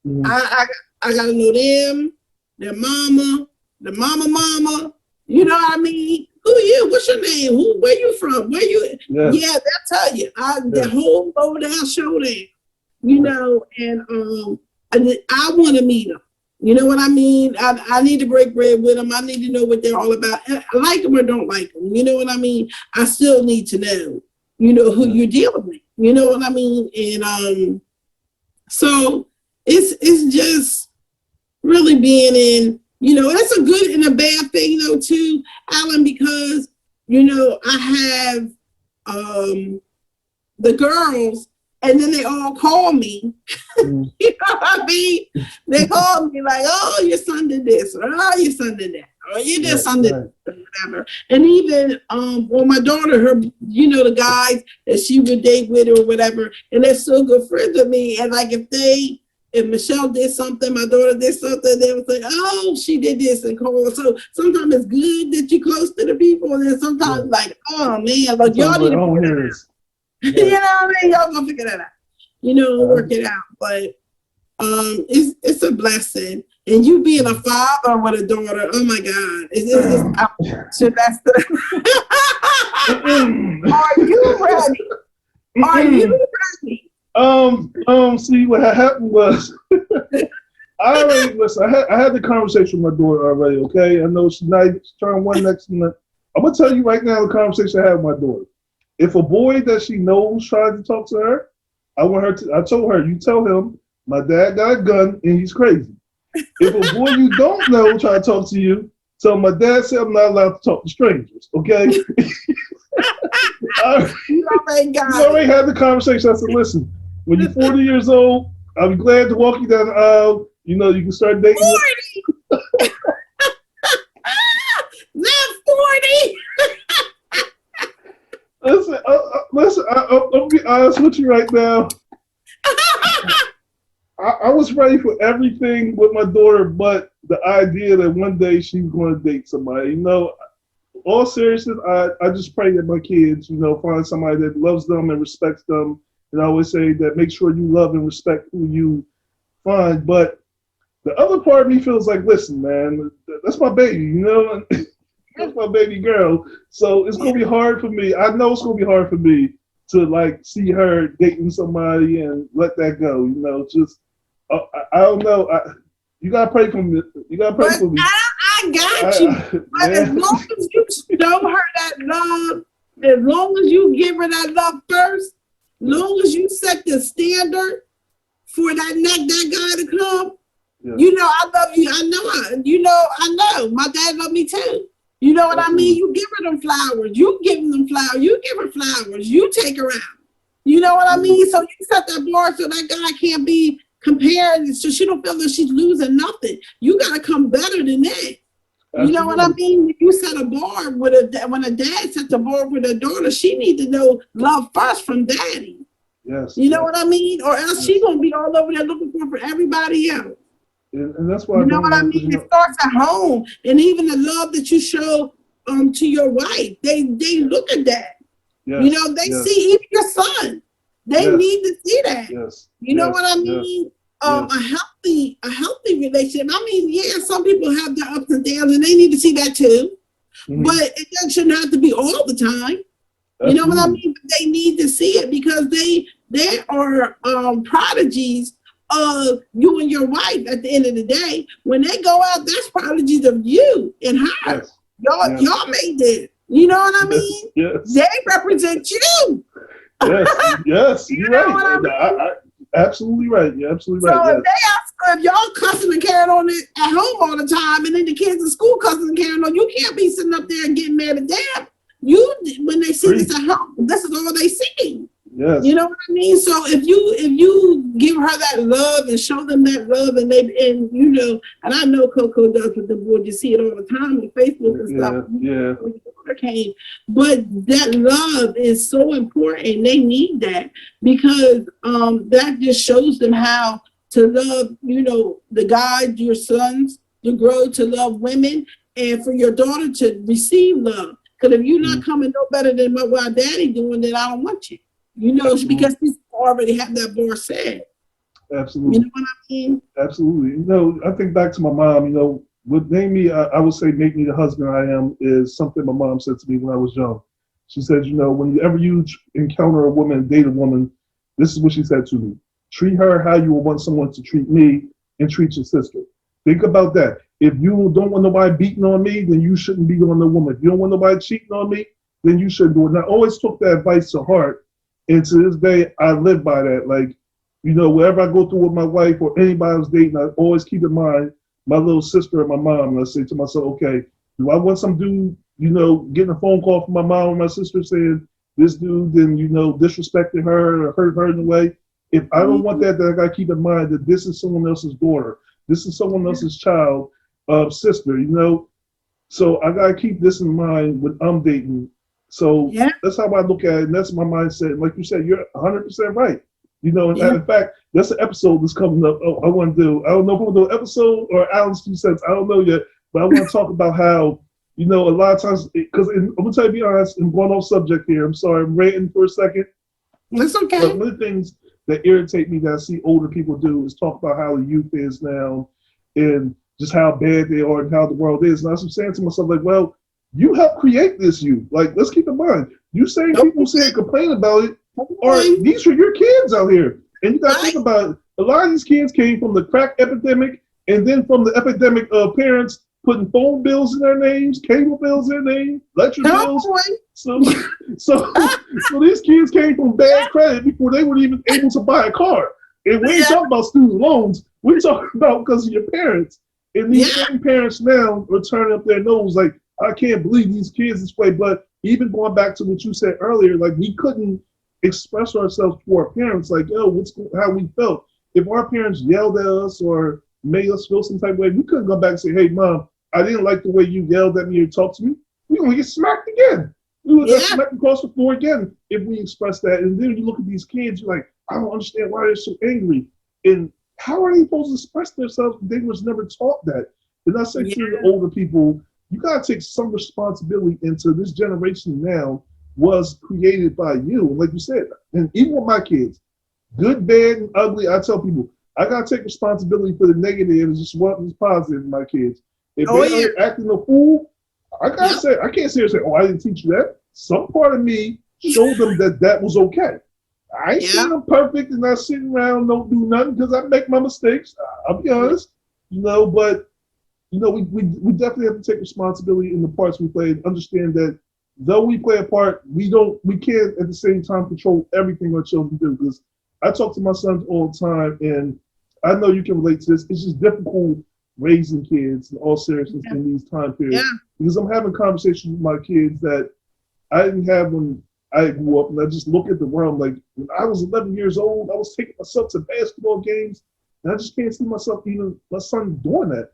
Mm-hmm. I gotta know them, their mama, the mama. You know what I mean? Who you? What's your name? Where you from? Where you? Yes. Yeah, they'll tell you. The Yes. whole low down showdown. You Yes. know, and I want to meet them. You know what I mean? I need to break bread with them. I need to know what they're all about. I like them or don't like them. You know what I mean? I still need to know, you know, who Yes. you're dealing with. You know what I mean? And so it's just really being in, you know, that's a good and a bad thing though too, Alan, because, you know, I have the girls, and then they all call me. Mm-hmm. You know what I mean? They call me like, oh, your son did this, or oh, your son did that, or you did Right. something, Right. whatever. And even well, my daughter, her, you know, the guys that she would date with or whatever, and they're still good friends with me. And like if Michelle did something, my daughter did something, they would say, oh, she did this, and call. So sometimes it's good that you're close to the people, and then sometimes Yeah. like, oh man, like Sometimes y'all need like, to oh, figure that here it out. is. You Right. know what I mean? Y'all gonna figure that out. You know, work it out. But it's a blessing. And you being a father with a daughter, oh my God, so that's the. Are you ready? Are you ready? See what happened was I already listen. I had the conversation with my daughter already. Okay, I know she's turned one next month. I'm gonna tell you right now the conversation I had with my daughter. If a boy that she knows tries to talk to her, I want her to. I told her, you tell him my dad got a gun and he's crazy. If a boy you don't know try to talk to you, tell him my dad said I'm not allowed to talk to strangers. Okay. You already got You already had the conversation. I said, listen, when you're 40 years old, I'll be glad to walk you down the aisle. You know, you can start dating. 40. Not 40. Listen. I'll be honest with you right now. I was ready for everything with my daughter, but the idea that one day she's going to date somebody. You know, all seriousness, I just pray that my kids, you know, find somebody that loves them and respects them. And I always say that make sure you love and respect who you find. But the other part of me feels like, listen, man, that's my baby, you know? That's my baby girl. So it's going to be hard for me. I know it's going to be hard for me to, like, see her dating somebody and let that go, you know? Just, I don't know. You got to pray for me. You got to pray for me. I got you. But as long as you show her that love, as long as you give her that love first, as long as you set the standard for that guy to come, you know, I love you. I know. You know, I know. My dad loved me too. You know what I mean? You give her them flowers. You give them flowers. You give her flowers. You take her out. You know what I mean? So you set that bar so that guy can't be compared, so she don't feel that she's losing nothing. You got to come better than that. You know what I mean? If you set a bar with when a dad sets a bar with a daughter, she needs to know love first from daddy. Yes. You know what I mean? Or else she's gonna be all over there looking for everybody else. And that's why you know what I mean? It starts at home, and even the love that you show to your wife, they look at that. Yes. You know, they see even your son. They need to see that. Yes. You know what I mean? A healthy relationship. I mean, yeah, some people have their ups and downs, and they need to see that too. Mm-hmm. But it shouldn't have to be all the time. You know what I Absolutely. mean? But they need to see it because they are prodigies of you and your wife at the end of the day. When they go out, that's prodigies of you and her. Yes. Yes. Y'all made it. You know what I Yes. mean? Yes. They represent you. Yes. Yes. You You're know right. what I mean? Absolutely right. You're absolutely So right. if Yes. if y'all cussing and carrying on it at home all the time, and then the kids in school cussing and carrying on, you can't be sitting up there and getting mad at them. You when they see this Preach. at home, this is all they see. You Yes. know what I mean? So if you give her that love and show them that love, and you know, and I know Coco does with the board. You see it all the time on Facebook and stuff. Yeah. Yeah. Hurricane, but that love is so important. They need that because that just shows them how to love. You know, the guide your sons to grow to love women, and for your daughter to receive love. Because if you're not Mm. coming no better than what daddy doing, then I don't want you. You know, Absolutely. because people already have that bar set. You Absolutely. know what I mean? Absolutely. I think back to my mom. What made me, I would say, make me the husband I am is something my mom said to me when I was young. She said, whenever you encounter a woman, date a woman, this is what she said to me: treat her how you would want someone to treat me, and treat your sister. Think about that. If you don't want nobody beating on me, then you shouldn't beat on the woman. If you don't want nobody cheating on me, then you shouldn't do it. And I always took that advice to heart, and to this day, I live by that. Like, wherever I go through with my wife or anybody I was dating, I always keep in mind my little sister and my mom. And I say to myself, okay, do I want some dude, getting a phone call from my mom or my sister saying this dude then, disrespecting her or hurt her in a way? If I don't want that, then I got to keep in mind that this is someone else's daughter. This is someone else's child, sister. So I got to keep this in mind when I'm dating. So Yeah, that's how I look at it. And that's my mindset. Like you said, you're 100% right. yeah. In fact, that's an episode that's coming up. Oh, I want to do. I don't know if we'll do an episode or Alan's 2 cents. I don't know yet, but I want to talk about how a lot of times because I'm gonna tell you, be honest, I'm going off subject here. I'm sorry, I'm ranting for a second. It's But okay. one of the things that irritate me that I see older people do is talk about how the youth is now and just how bad they are and how the world is. And I was saying to myself, like, well, you helped create this youth. Like, let's keep in mind, you saying people saying complain about it, or Okay. these are your kids out here. And you got to Right? think about it. A lot of these kids came from the crack epidemic and then from the epidemic of parents putting phone bills in their names, cable bills in their name, electric Come bills. on. So, so these kids came from bad credit before they were even able to buy a car. And we ain't Yeah, talking about student loans. We're talking about because of your parents. And these yeah, same parents now are turning up their nose like, I can't believe these kids this way. But even going back to what you said earlier, like we couldn't express ourselves to our parents, like, yo, how we felt. If our parents yelled at us or made us feel some type of way, we couldn't go back and say, hey, mom, I didn't like the way you yelled at me or talked to me. We're going to get smacked again. We would get yeah, smacked across the floor again if we express that. And then you look at these kids, you're like, I don't understand why they're so angry. And how are they supposed to express themselves if they was never taught that? And I say yeah, to the older people, you got to take some responsibility into this generation now was created by you. And like you said, and even with my kids, good, bad, and ugly, I tell people, I got to take responsibility for the negative as just what is positive in my kids. If oh they yeah, are acting a fool, I gotta yep, say, I can't sit here and say, oh, I didn't teach you that. Some part of me showed them that that was okay. I ain't yeah, saying I'm perfect and not sitting around don't do nothing because I make my mistakes. I'll be honest, but we definitely have to take responsibility in the parts we play and understand that though we play a part, we can't at the same time control everything our children do. Because I talk to my sons all the time, and I know you can relate to this. It's just difficult raising kids in all seriousness yeah, in these time yeah, periods because I'm having conversations with my kids that I didn't have when I grew up, and I just look at the world like when I was 11 years old, I was taking myself to basketball games, and I just can't see myself even my son doing that.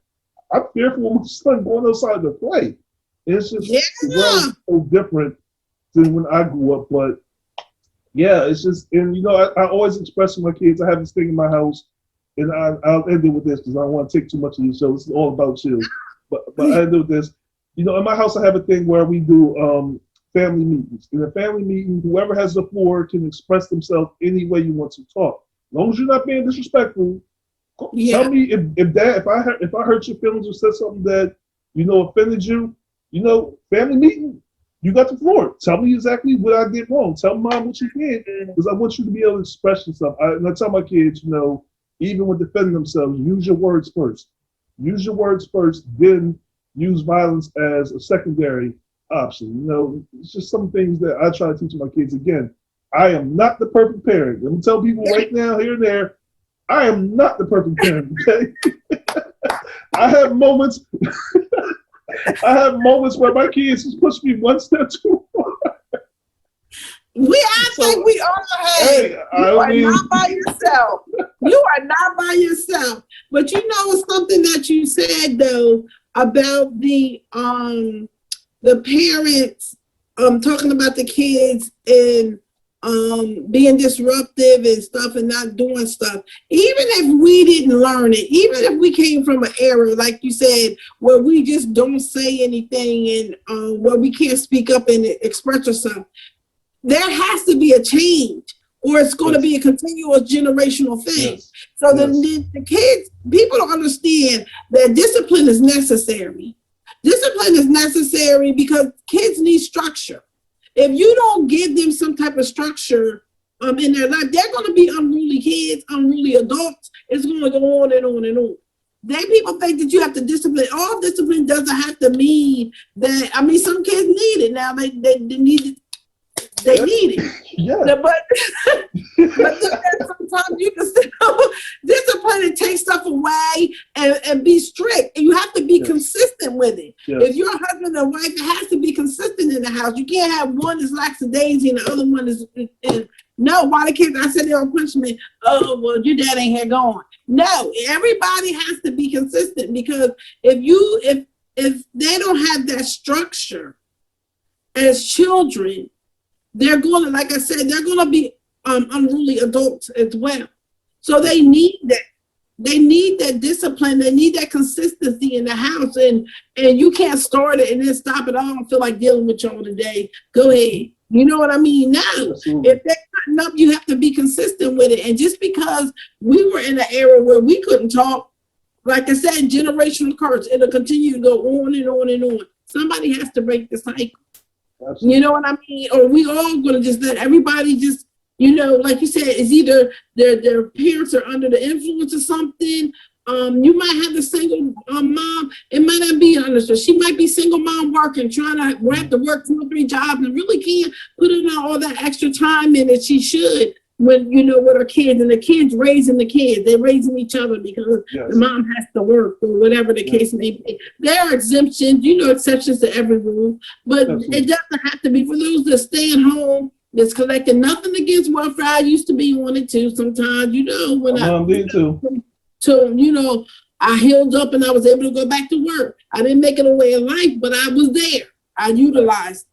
I'm fearful of my son going outside to play. And it's just the yeah, world's so different than when I grew up. But yeah, it's just and I always express to my kids. I have this thing in my house, and I'll end it with this because I don't want to take too much of your show. This is all about you. But I end it with this. In my house I have a thing where we do family meetings. In a family meeting, whoever has the floor can express themselves any way you want to talk. As long as you're not being disrespectful, tell yeah, me if I hurt your feelings or said something that offended you. Family meeting, you got the floor. Tell me exactly what I did wrong. Tell mom what you did, because I want you to be able to express yourself. And I tell my kids, even when defending themselves, use your words first. Use your words first, then use violence as a secondary option. It's just some things that I try to teach my kids. Again, I am not the perfect parent. Let me tell people right now, here and there, I am not the perfect parent. Okay, I have moments. I have moments where my kids just push me one step too far. I think we all have. Hey, you are not by yourself. You are not by yourself. But it's something that you said though about the parents talking about the kids and being disruptive and stuff and not doing stuff. Even if we didn't learn it, even if we came from an era, like you said, where we just don't say anything and where we can't speak up and express ourselves, there has to be a change or it's going to be a continuous generational thing. Yes. So the kids, people don't understand that discipline is necessary. Discipline is necessary because kids need structure. If you don't give them some type of structure in their life, they're going to be unruly kids, unruly adults. It's going to go on and on and on. People think that you have to discipline. All discipline doesn't have to mean that. I mean, some kids need it now. They need it. They need it. Yeah. But sometimes you can still discipline and take stuff away and be strict. And you have to be consistent with it. Yes. If you're a husband and wife, it has to be consistent in the house. You can't have one that's lackadaisy and the other one is no, why the kids, I said they're on punishment. Oh, well, your dad ain't here going. No, everybody has to be consistent because if they don't have that structure as children, they're going to, like I said, they're going to be unruly adults as well. So they need that. They need that discipline. They need that consistency in the house. And you can't start it and then stop it. I don't feel like dealing with y'all today. Go ahead. You know what I mean? Now, if they're cutting up, you have to be consistent with it. And just because we were in an era where we couldn't talk, like I said, generational curse, it'll continue to go on and on and on. Somebody has to break the cycle. Absolutely. You know what I mean? Or we all going to just let everybody just, like you said, it's either their parents are under the influence of something. You might have the single mom. It might not be honest. She might be single mom working, trying to have to work 2 or 3 jobs and really can't put in all that extra time in that she should when, with her kids, and the kids raising the kids. They're raising each other because the mom has to work or whatever the case may be. There are exemptions, exceptions to every rule, but it doesn't have to be. For those that stay at home, that's collecting. Nothing against welfare. I used to be on it too sometimes, when I did too. So, I healed up and I was able to go back to work. I didn't make it a way of life, but I was there. I utilized.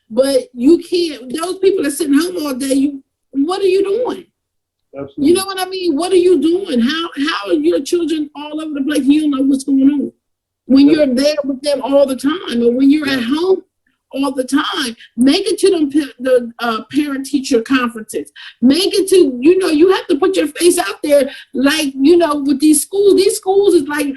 But you can't, those people that sitting home all day, what are you doing? Absolutely. You know what I mean? What are you doing? How are your children all over the place? You don't know what's going on. When you're there with them all the time, or when you're at home all the time, make it to the parent-teacher conferences. Make it to, you have to put your face out there, like, with these schools. These schools is like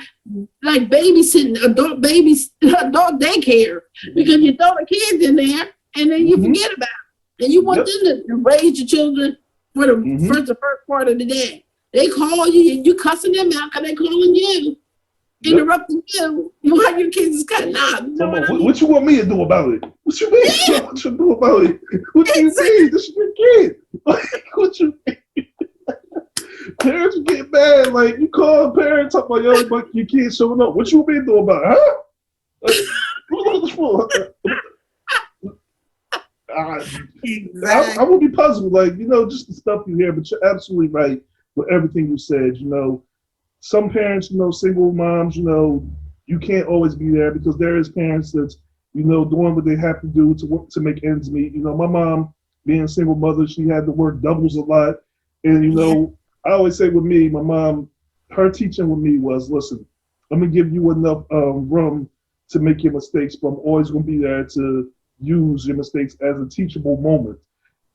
babysitting, adult daycare, because you throw the kids in there and then you forget about it. And you want them to raise your children for the first part of the day. They call you and you cussing them out because they calling you, interrupting you while your kids is cutting out. You know what I mean? What you want me to do about it? What you mean? What you do about it? What do you mean? This is your kid. What you mean? Parents get mad. Like, you call parents up like, your kid showing up. What you want me to do about it? Huh? Exactly. I will be puzzled, just the stuff you hear, but you're absolutely right with everything you said. Some parents, single moms, you can't always be there because there is parents that's, doing what they have to do to work to make ends meet. My mom, being a single mother, she had to work doubles a lot. And, I always say with me, my mom, her teaching with me was, listen, I'm going to give you enough room to make your mistakes, but I'm always going to be there to use your mistakes as a teachable moment.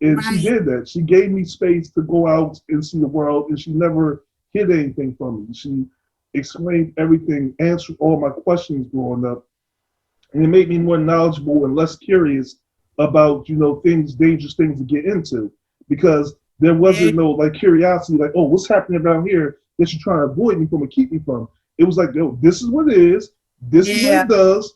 And she did that. She gave me space to go out and see the world, and she never hid anything from me. She explained everything, answered all my questions growing up. and it made me more knowledgeable and less curious about things, dangerous things to get into, because there wasn't no like curiosity, like, oh, what's happening around here that you're trying to avoid me from or keep me from. It was like, yo, this is what it is, this is what Yeah. it does.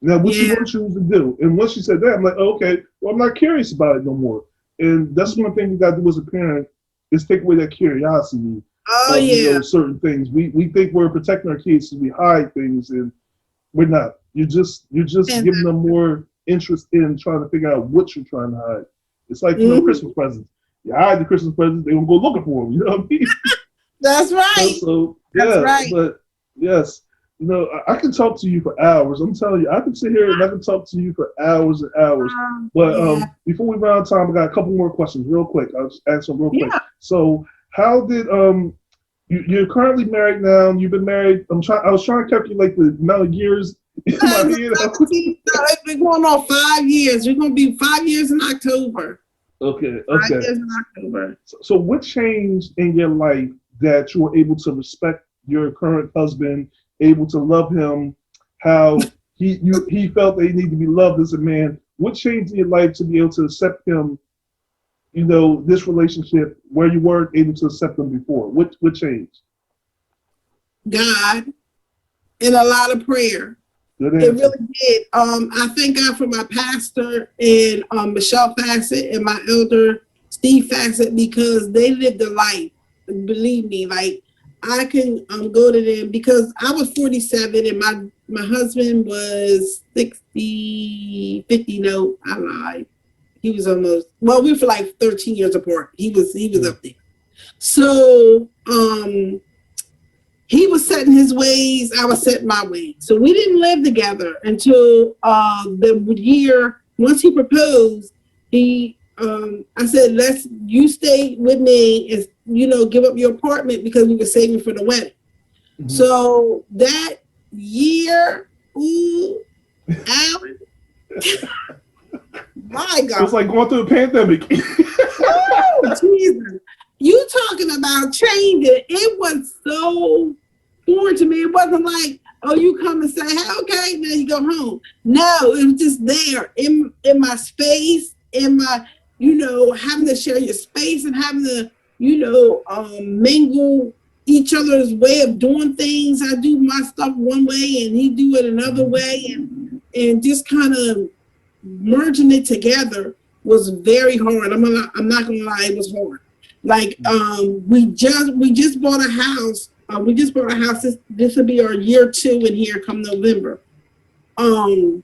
Now, what you Yeah. want to choose to do? And once she said that, I'm like, oh, okay, well, I'm not curious about it no more. And that's one thing we got to do as a parent is take away that curiosity Oh of yeah. certain things. We think we're protecting our kids, so we hide things, and we're not. You're just And giving them more interest in trying to figure out what you're trying to hide. It's like mhm. Christmas presents. You hide the Christmas presents, they gonna go looking for them. You know what I mean? That's right. So That's yeah, right. but yes, I can talk to you for hours. I'm telling you, I can sit here and I can talk to you for hours and hours. But Yeah. before we run out of time, I got a couple more questions, real quick. I'll just ask them real quick. Yeah. So, how did you're currently married now? You've been married. I was trying to calculate the amount of years in my It's head. 17, no, it's been going on 5 years. We're gonna be 5 years in October. Okay, Five okay. years in October. So, what changed in your life that you were able to respect your current husband, able to love him, how he felt that he needed to be loved as a man? What changed in your life to be able to accept him? This relationship where you weren't able to accept him before. What changed? God and a lot of prayer. Good It answer. really did. I thank God for my pastor and Michelle Fassett and my elder Steve Fassett because they lived a life. Believe me, like I can go to them because I was 47 and my husband was 60, 50. No, I lied. He was almost, well, we were like 13 years apart. He was Mm. up there. So he was setting his ways, I was setting my ways. So we didn't live together until the year, once he proposed, I said, you stay with me and, give up your apartment because we were saving for the wedding. Mhm. So that year, ooh, Alan, my It was God. like going through a pandemic. Oh, Jesus. You talking about changing. It was so foreign to me. It wasn't like, oh, you come and say, hey, okay, now you go home. No, it was just there in my space, in my, having to share your space and having to, mingle each other's way of doing things. I do my stuff one way and he do it another Mhm. way, and just kind of merging it together was very hard. I'm not gonna lie, it was hard. Like we just bought a house. We just bought a house. This will be our year 2 in here come November. Um,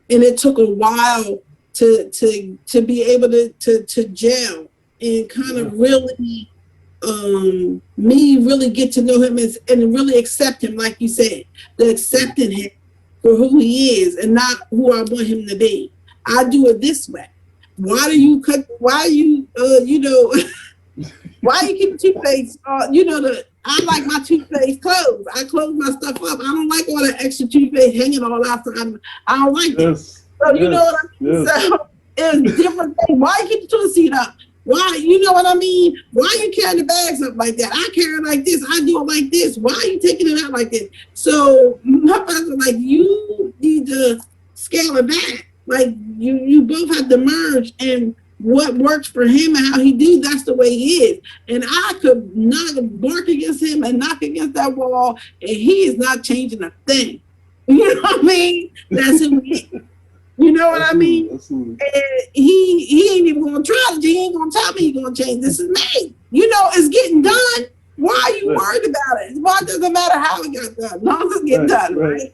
and it took a while to be able to gel and kind Yeah. of really me really get to know him and really accept him, like you said, the Mm. accepting him for who he is and not who I want him to be. I do it this way. Why do you cut? Why you why you keep toothpaste? I like my toothpaste closed. I close my stuff up. I don't like all that extra toothpaste hanging all out. I don't like it. Yes. So you know what Yes. I mean? Yes. So it's different things. Why you keep the toilet seat up? Why, you know what I mean? Why you carrying the bags up like that? I carry it like this. I do it like this. Why are you taking it out like this? So my pastor like, you need to scale it back. Like you both have to merge, and what works for him and how he do, that's the way he is. And I could not bark against him and knock against that wall, and he is not changing a thing. You know what I mean? That's who he is. You know what I Absolutely. mean? Absolutely. And he ain't even gonna try to. He ain't gonna tell me he's gonna change. This is me. It's getting done. Why are you Right. worried about it? Why does it matter how it got done? As long as it get Right. done, Right. right?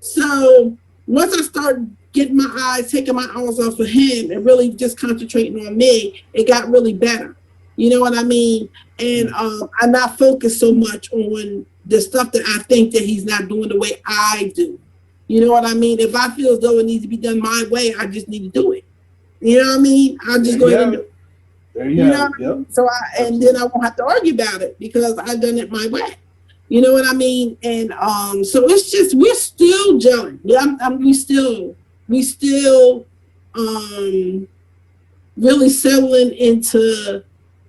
So once I start getting my eyes, taking my eyes off of him and really just concentrating on me, it got really better. You know what I mean? And Mm. I'm not focused so much on the stuff that I think that he's not doing the way I do. You know what I mean? If I feel as though it needs to be done my way, I just need to do it. You know what I mean? I'll There just go you ahead and have do it. it. There you You know have what it. I Yep. mean? So and then Absolutely. I won't have to argue about it because I done it my way. You know what I mean? And so it's just we're still gelling. Yeah, we still um really settling into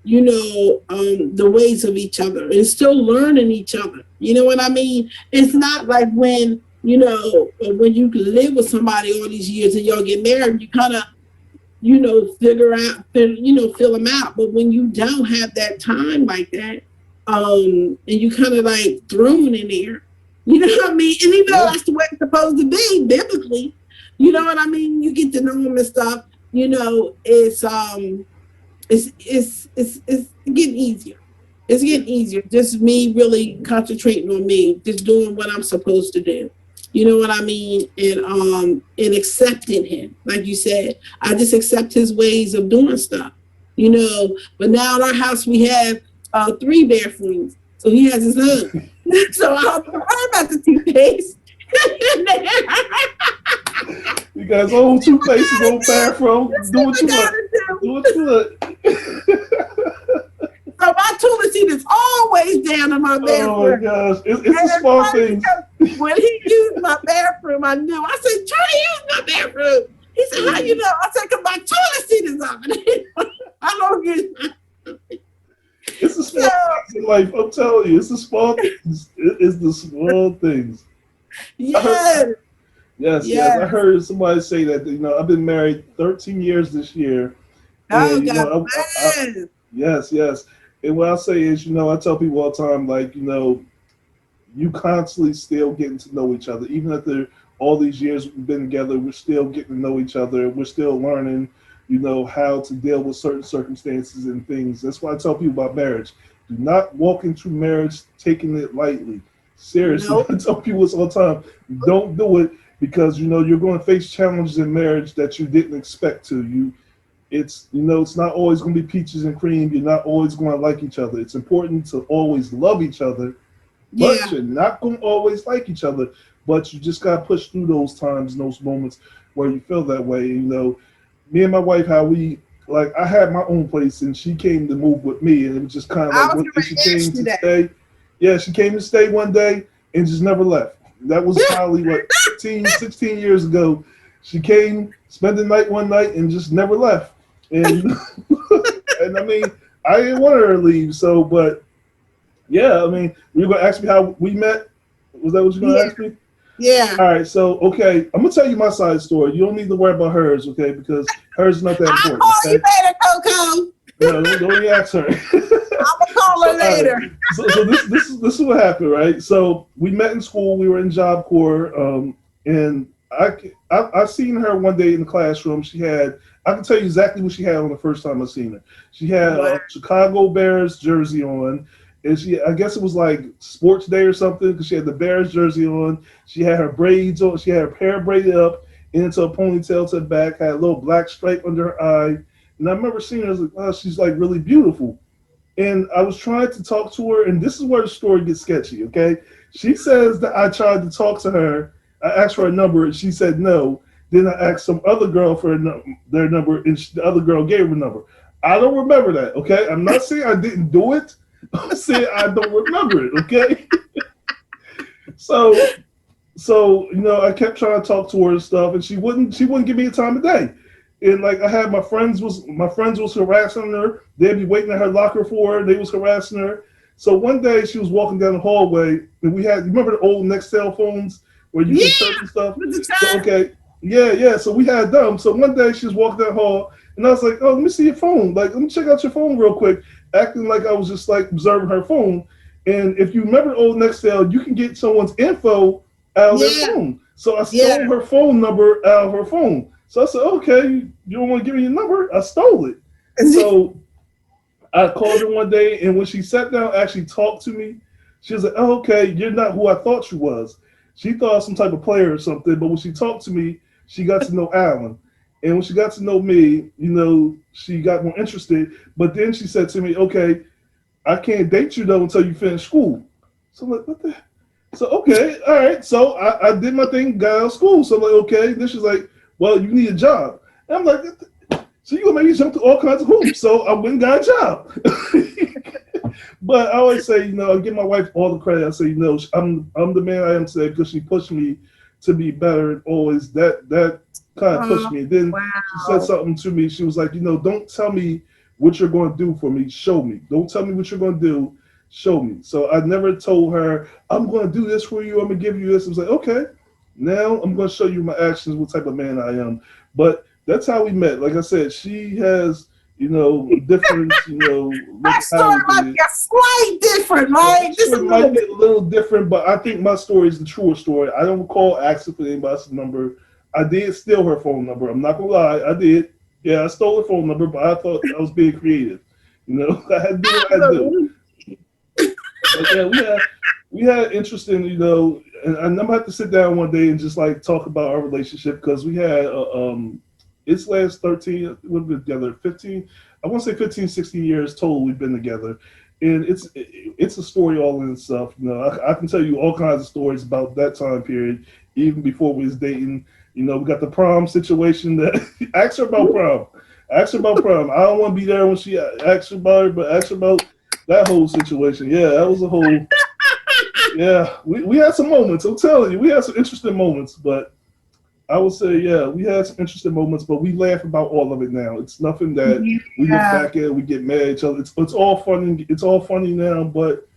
the ways of each other and still learning each other. You know what I mean? It's not like when when you live with somebody all these years and y'all get married, you kind of, figure out, fill them out. But when you don't have that time like that, and you kind of like thrown in there, you know what I mean? And even though Yeah. that's the way it's supposed to be biblically, you know what I mean? You get to know them and stuff. It's getting easier. It's getting easier. Just me really concentrating on me, just doing what I'm supposed to do. You know what I mean? And accepting him. Like you said, I just accept his ways of doing stuff. But now in our house we have three bathrooms. So he has his own. So I don't worry about the toothpaste. You guys own two places, own bathroom. Do what I you want. gotta do. Do what you want. So my toilet seat is always down in my Oh my bathroom. gosh. It's And the it's small funny things. because when he used my bathroom, I knew. I said, try to use my bathroom. He said, how you know? I said, because my toilet seat is up. I don't get It's the so small things in life. I'm telling you, it's the small things. It's the small things. I heard, yes, yes, yes. I yes. heard somebody say that, I've been married 13 years this year. Oh And, God I bless. yes, yes. And what I say is, I tell people all the time, like, you constantly still getting to know each other. Even after all these years we've been together, we're still getting to know each other. We're still learning, how to deal with certain circumstances and things. That's why I tell people about marriage. Do not walk into marriage taking it lightly. Seriously, Nope. I tell people this all the time. Don't do it because you're going to face challenges in marriage that you didn't expect to. It's not always going to be peaches and cream. You're not always going to like each other. It's important to always love each other, but Yeah. you're not going to always like each other. But you just got to push through those times and those moments where you feel that way. Me and my wife, how we like, I had my own place and she came to move with me, and it was just kind of I like was one day going she to came ask you to that. stay. Yeah, she came to stay one day and just never left. That was probably what 15, 16 years ago. She came, spent the night one night, and just never left. And and I mean, I didn't want her to leave. So, but yeah, I mean, you're gonna ask me how we met. Was that what you're gonna Yeah. ask me? Yeah. All right. So, okay, I'm gonna tell you my side story. You don't need to worry about hers, okay? Because hers is not that I'll important, call you okay? later, Coco. No, don't even ask her. I'll call So, her all right. later. So this is what happened, right? So we met in school. We were in Job Corps, and I seen her one day in the classroom. I can tell you exactly what she had on the first time I seen her. She had Wow. a Chicago Bears jersey on, and I guess it was like sports day or something because she had the Bears jersey on. She had her braids on. She had her hair braided up into a ponytail to the back. Had a little black stripe under her eye. And I remember seeing her. I was like, oh, she's like really beautiful. And I was trying to talk to her, and this is where the story gets sketchy. Okay, she says that I tried to talk to her. I asked for a number, and she said no. Then I asked some other girl for their number, and the other girl gave her a number. I don't remember that. Okay, I'm not saying I didn't do it. I'm saying I don't remember it. Okay, so I kept trying to talk to her and stuff, and she wouldn't give me a time of day. And like I had my friends was harassing her. They'd be waiting at her locker for her. They was harassing her. So one day she was walking down the hallway, and we had, you remember the old Nextel phones where you could Yeah. chirp and stuff. With the So time. okay, yeah, yeah. So we had them. So one day she was walking down the hall, and I was like, "Oh, let me see your phone. Like, let me check out your phone real quick." Acting like I was just like observing her phone. And if you remember old Nextel, you can get someone's info out of their Yeah. phone. So I Yeah. stole her phone number out of her phone. So I said, okay, you don't want to give me your number? I stole it. So I called her one day, and when she sat down, actually talked to me, she was like, oh, okay, you're not who I thought you was. She thought I was some type of player or something, but when she talked to me, she got to know Alan. And when she got to know me, she got more interested. But then she said to me, okay, I can't date you though until you finish school. So I'm like, what the? So okay, all right. So I did my thing, got out of school. So I'm like, okay. Then she's like, well, you need a job. And I'm like, so you gonna make me jump through all kinds of hoops. So I went and got a job. But I always say, I give my wife all the credit. I say, I'm the man I am today because she pushed me to be better, and always that kind of Oh, pushed me. Then she said wow. something to me. She was like, don't tell me what you're going to do for me. Show me. Don't tell me what you're going to do. Show me. So I never told her I'm going to do this for you. I'm going to give you this. I was like, okay. Now I'm going to show you my actions, what type of man I am. But that's how we met. Like I said, she has, difference, That story might locality. be a slight different, The right? Just a story little might be bit. a little different, but I think my story is the truer story. I don't recall asking for anybody's number. I did steal her phone number. I'm not gonna lie, I did. Yeah, I stole her phone number, but I thought I was being creative. I had to do what I had to do. Absolutely. But yeah, we had interesting, and I'm gonna have to sit down one day and just like talk about our relationship because we had it's last 13, we've been together 15, I want to say 15, 16 years total we've been together. And it's a story all in itself. I can tell you all kinds of stories about that time period, even before we was dating. We got the prom situation that ask her about prom. Ask her about prom. I don't want to be there when she asks her about it, but ask her about that whole situation. Yeah, that was a whole. Yeah, we had some moments. I'm telling you, we had some interesting moments. But I would say, yeah, we had some interesting moments. But we laugh about all of it now. It's nothing that we look Yeah. back at. We get mad at each other. It's all funny. It's all funny now. But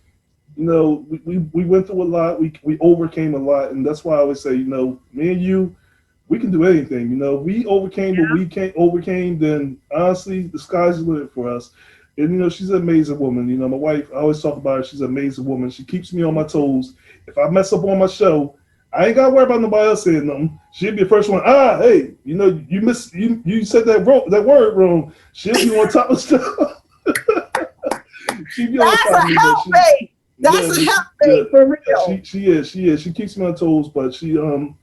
we went through a lot. We overcame a lot, and that's why I always say, me and you, we can do anything. We overcame, but we can't overcame. Then honestly, the sky's the limit for us. And she's an amazing woman. My wife, I always talk about her. She's an amazing woman. She keeps me on my toes. If I mess up on my show, I ain't gotta worry about nobody else saying nothing. She'll be the first one. Hey, you said that word wrong. She'll be on top of stuff. She'll be on That's top of a me, but helpmate. yeah, That's a yeah, helpmate for yeah, real. she is. She keeps me on toes, but she's an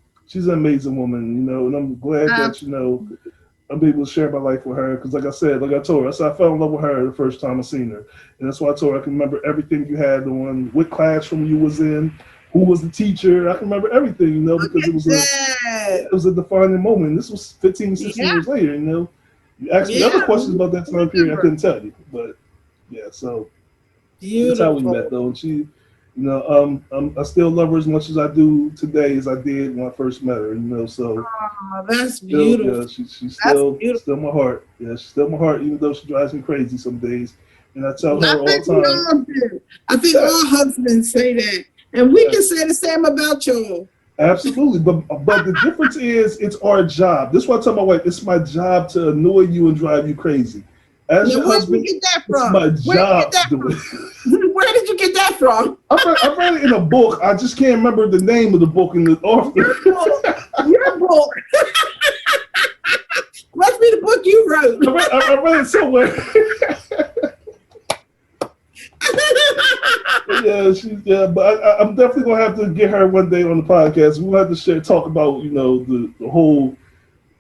amazing woman, and I'm glad that Absolutely. I'm able to share my life with her. Because like I said, like I told her, I fell in love with her the first time I seen her, and that's why I told her I can remember everything you had on, what classroom you was in, who was the teacher. I can remember everything, Look because it at was a that. it was a defining moment. This was 15, 16 Yeah. years later. You asked me other Yeah. questions about that time period, I Remember. couldn't tell you, but yeah, so. That's how we met, Beautiful. though. And I still love her as much as I do today as I did when I first met her. So Oh, that's still, beautiful. yeah, she's That's still beautiful. my heart. Yeah, she's still my heart, even though she drives me crazy some days. And I tell I her all think the we time, all do. I think yeah, all husbands say that. And we yeah, can say the same about y'all. absolutely. But the difference is, it's our job. This is why I tell my wife, it's my job to annoy you and drive you crazy. As Now, your where did you husband, get that it's from? my Where did you get job to that do from? it. Where did you get that from? I read it in a book. I just can't remember the name of the book and the author. Your book. Your book. Must be the book you wrote. I read it somewhere. Yeah, but I'm definitely gonna have to get her one day on the podcast. We'll have to talk about the whole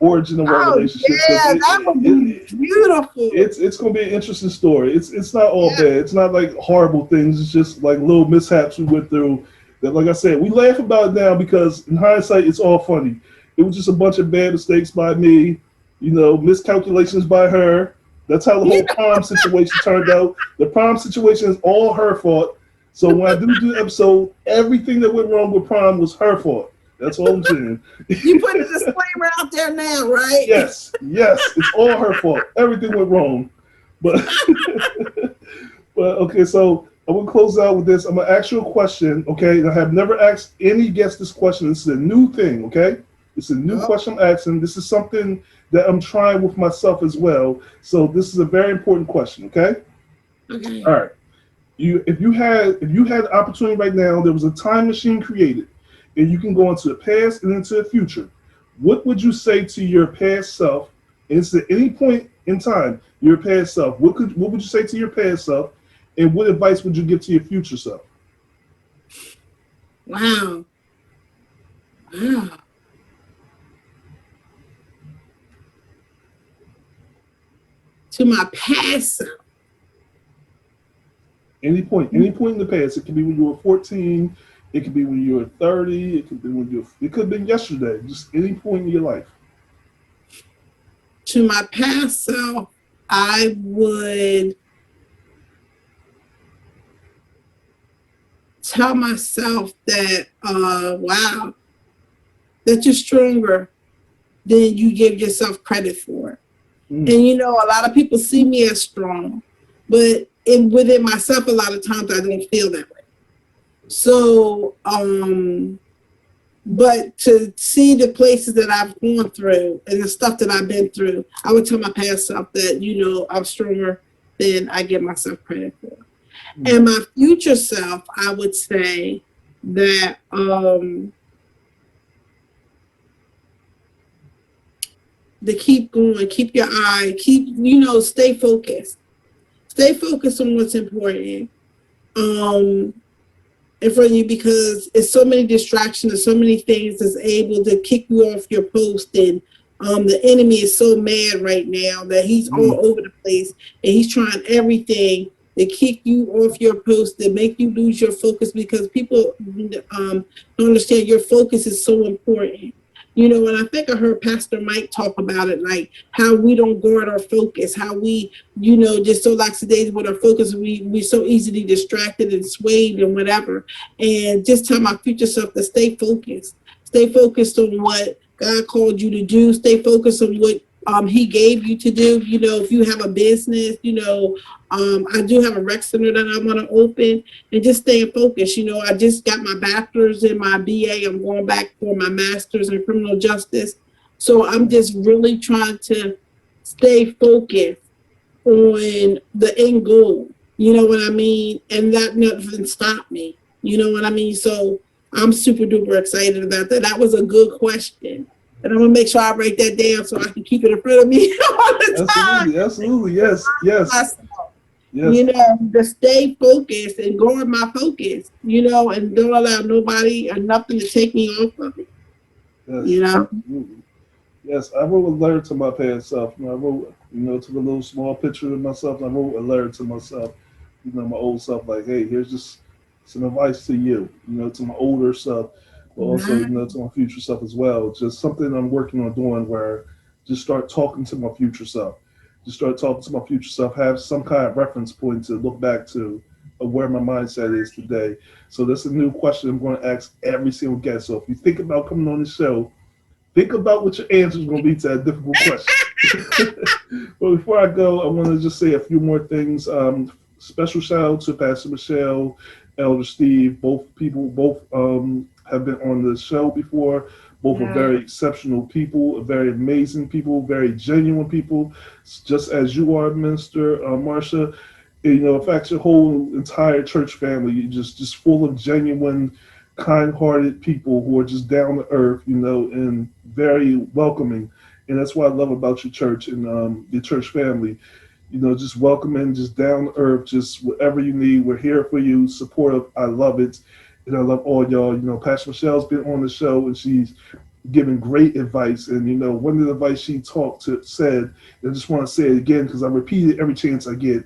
origin of our Oh relationship because yeah, that would be beautiful. it's gonna be an interesting story. It's not all Yeah. bad. It's not like horrible things. It's just like little mishaps we went through. That, like I said, we laugh about it now because in hindsight, it's all funny. It was just a bunch of bad mistakes by me, miscalculations by her. That's how the Yeah. whole prom situation turned out. The prom situation is all her fault. So when I do the episode, everything that went wrong with prom was her fault. That's all I'm saying. You put a disclaimer out there now, right? Yes, it's all her fault. Everything went wrong. But but okay, so I'm gonna close out with this. I'm gonna ask you a question, okay? And I have never asked any guest this question. This is a new thing, okay? It's a new Oh, question I'm asking. This is something that I'm trying with myself as well. So this is a very important question, okay? All okay. right. If you had the opportunity right now, there was a time machine created, and you can go into the past and into the future. What would you say to your past self? And it's at any point in time, your past self. What would you say to your past self, and what advice would you give to your future self? Wow. Wow. To my past self. Any point in the past. It could be when you were 14. It could be when you were 30. It could have been yesterday. Just any point in your life. To my past self, I would tell myself that wow, that you're stronger than you give yourself credit for. Mm, And a lot of people see me as strong, but within myself, a lot of times I don't feel that way. So But to see the places that I've gone through and the stuff that I've been through, I would tell my past self that, I'm stronger than I give myself credit for. Mm. And my future self, I would say that to keep going, keep your eye, stay focused. Stay focused on what's important. Um, in front of you, because it's so many distractions and so many things that's able to kick you off your post. And the enemy is so mad right now that he's Mm. all over the place and he's trying everything to kick you off your post, to make you lose your focus, because people don't understand your focus is so important. And I think I heard Pastor Mike talk about it, like how we don't guard our focus, how we, just so lackadaisical with our focus, we so easily distracted and swayed and whatever. And just tell my future self to stay focused. Stay focused on what God called you to do. Stay focused on what He gave you to do. If you have a business, I do have a rec center that I want to open, and just staying focused. I just got my bachelor's and my BA. I'm going back for my master's in criminal justice. So I'm just really trying to stay focused on the end goal. You know what I mean? And that nothing stopped me. You know what I mean? So I'm super duper excited about that. That was a good question. And I'm gonna make sure I write that down so I can keep it in front of me all the time. Absolutely, absolutely, yes, yes, yes, To stay focused and guard my focus, and don't allow nobody or nothing to take me off of it, you yes, know. absolutely. Yes, I wrote a letter to my past self. I wrote, took a little small picture of myself, and I wrote a letter to myself, my old self, like, hey, here's just some advice to you, to my older self, but also, to my future self as well. Just something I'm working on doing where just start talking to my future self. Just start talking to my future self, have some kind of reference point to look back to of where my mindset is today. So that's a new question I'm going to ask every single guest. So if you think about coming on the show, think about what your answer is going to be to that difficult question. But before I go, I want to just say a few more things. Special shout out to Pastor Michelle, Elder Steve. Both have been on the show before. Both are Yeah. very exceptional people, very amazing people, very genuine people, just as you are, Minister Marsha. In fact, your whole entire church family, you just full of genuine, kind-hearted people who are just down to earth, and very welcoming. And that's what I love about your church and your church family. Just welcoming, just down to earth, just whatever you need, we're here for you. Supportive, I love it, and I love all y'all. Pastor Michelle's been on the show and she's given great advice. And one of the advice she said, and I just want to say it again because I repeat it every chance I get.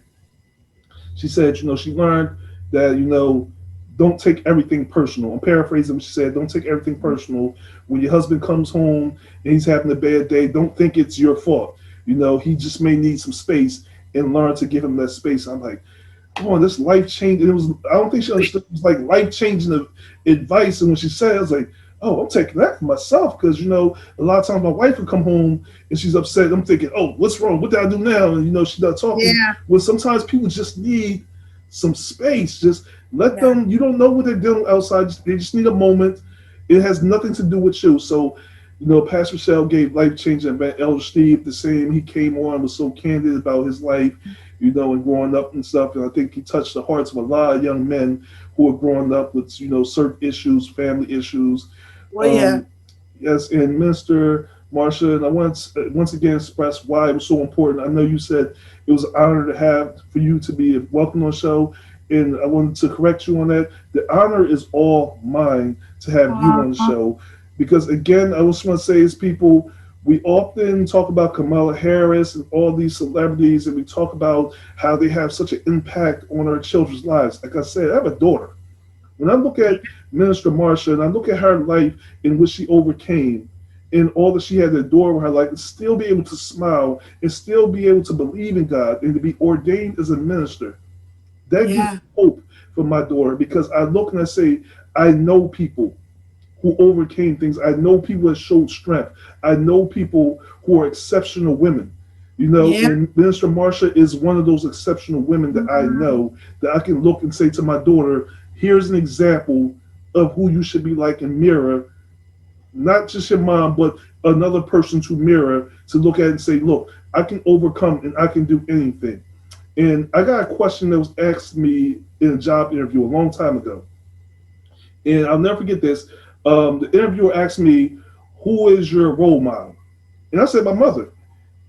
She said, she learned that, don't take everything personal. I'm paraphrasing what she said. Don't take everything personal. When your husband comes home and he's having a bad day, don't think it's your fault. He just may need some space and learn to give him that space. I'm like, come on, this life changing. It was. I don't think she understood. It was like life changing advice. And when she said, it, I was like, oh, I'm taking that for myself because a lot of times my wife would come home and she's upset. I'm thinking, oh, what's wrong? What did I do now? And she's not talking. Yeah. Well, sometimes people just need some space. Just let Yeah. them. You don't know what they're doing outside. They just need a moment. It has nothing to do with you. So. Pastor Michelle gave life changing advice. Elder Steve, the same. He came on, was so candid about his life, and growing up and stuff. And I think he touched the hearts of a lot of young men who are growing up with, certain issues, family issues. Well, yeah. Um, yes, and Minister Marsha, and I want to once again express why it was so important. I know you said it was an honor to have for you to be welcome on the show, and I wanted to correct you on that. The honor is all mine to have you on the show, because again, I just want to say, as people, we often talk about Kamala Harris and all these celebrities, and we talk about how they have such an impact on our children's lives. Like I said, I have a daughter. When I look at Minister Marsha and I look at her life in which she overcame and all that she had to endure with her life, and still be able to smile and still be able to believe in God and to be ordained as a minister, that gives Yeah. me hope for my daughter, because I look and I say, I know people who overcame things. I know people that showed strength. I know people who are exceptional women. Yeah. And Minister Marsha is one of those exceptional women that I know, that I can look and say to my daughter, here's an example of who you should be like and mirror not just your mom, but another person to mirror, to look at and say, look, I can overcome and I can do anything. And I got a question that was asked me in a job interview a long time ago. And I'll never forget this. The interviewer asked me, who is your role model? And I said, my mother.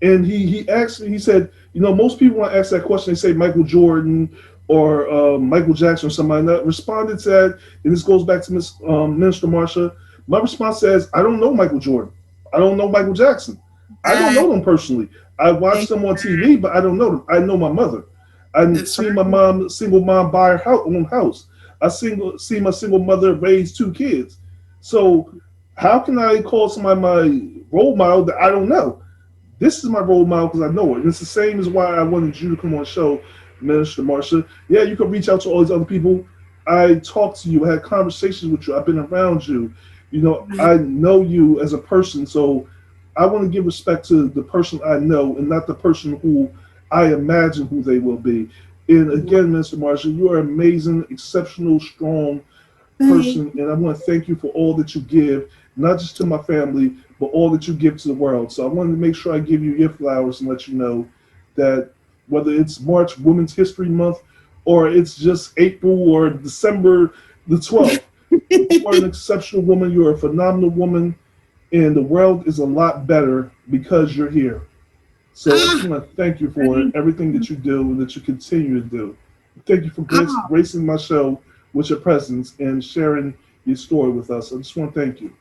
And he asked me, he said, most people want to ask that question, they say Michael Jordan or Michael Jackson or somebody. And I responded to that, and this goes back to Minister Marsha. My response says, I don't know Michael Jordan. I don't know Michael Jackson. I don't Uh, know them personally. I watch them on TV, but I don't know them. I know my mother. I that's see right. my mom, single mom, buy her own house. See my single mother raise two kids. So how can I call somebody my role model that I don't know? This is my role model because I know it. And it's the same as why I wanted you to come on the show, Minister Marsha. Yeah, you can reach out to all these other people. I talked to you, I had conversations with you, I've been around you. I know you as a person, so I want to give respect to the person I know and not the person who I imagine who they will be. And again, Mr. Marsha, you are amazing, exceptional, strong Thank person, and I want to thank you for all that you give, not just to my family, but all that you give to the world. So I wanted to make sure I give you your flowers and let you know that whether it's March Women's History Month or it's just April or December the 12th, you are an you. exceptional woman. You're a phenomenal woman, and the world is a lot better because you're here. So I just Ah, want to thank you for thank everything you. that you do and that you continue to do. Thank you for Oh, gracing my show with your presence and sharing your story with us. I just want to thank you.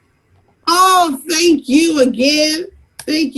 oh, thank you again. Thank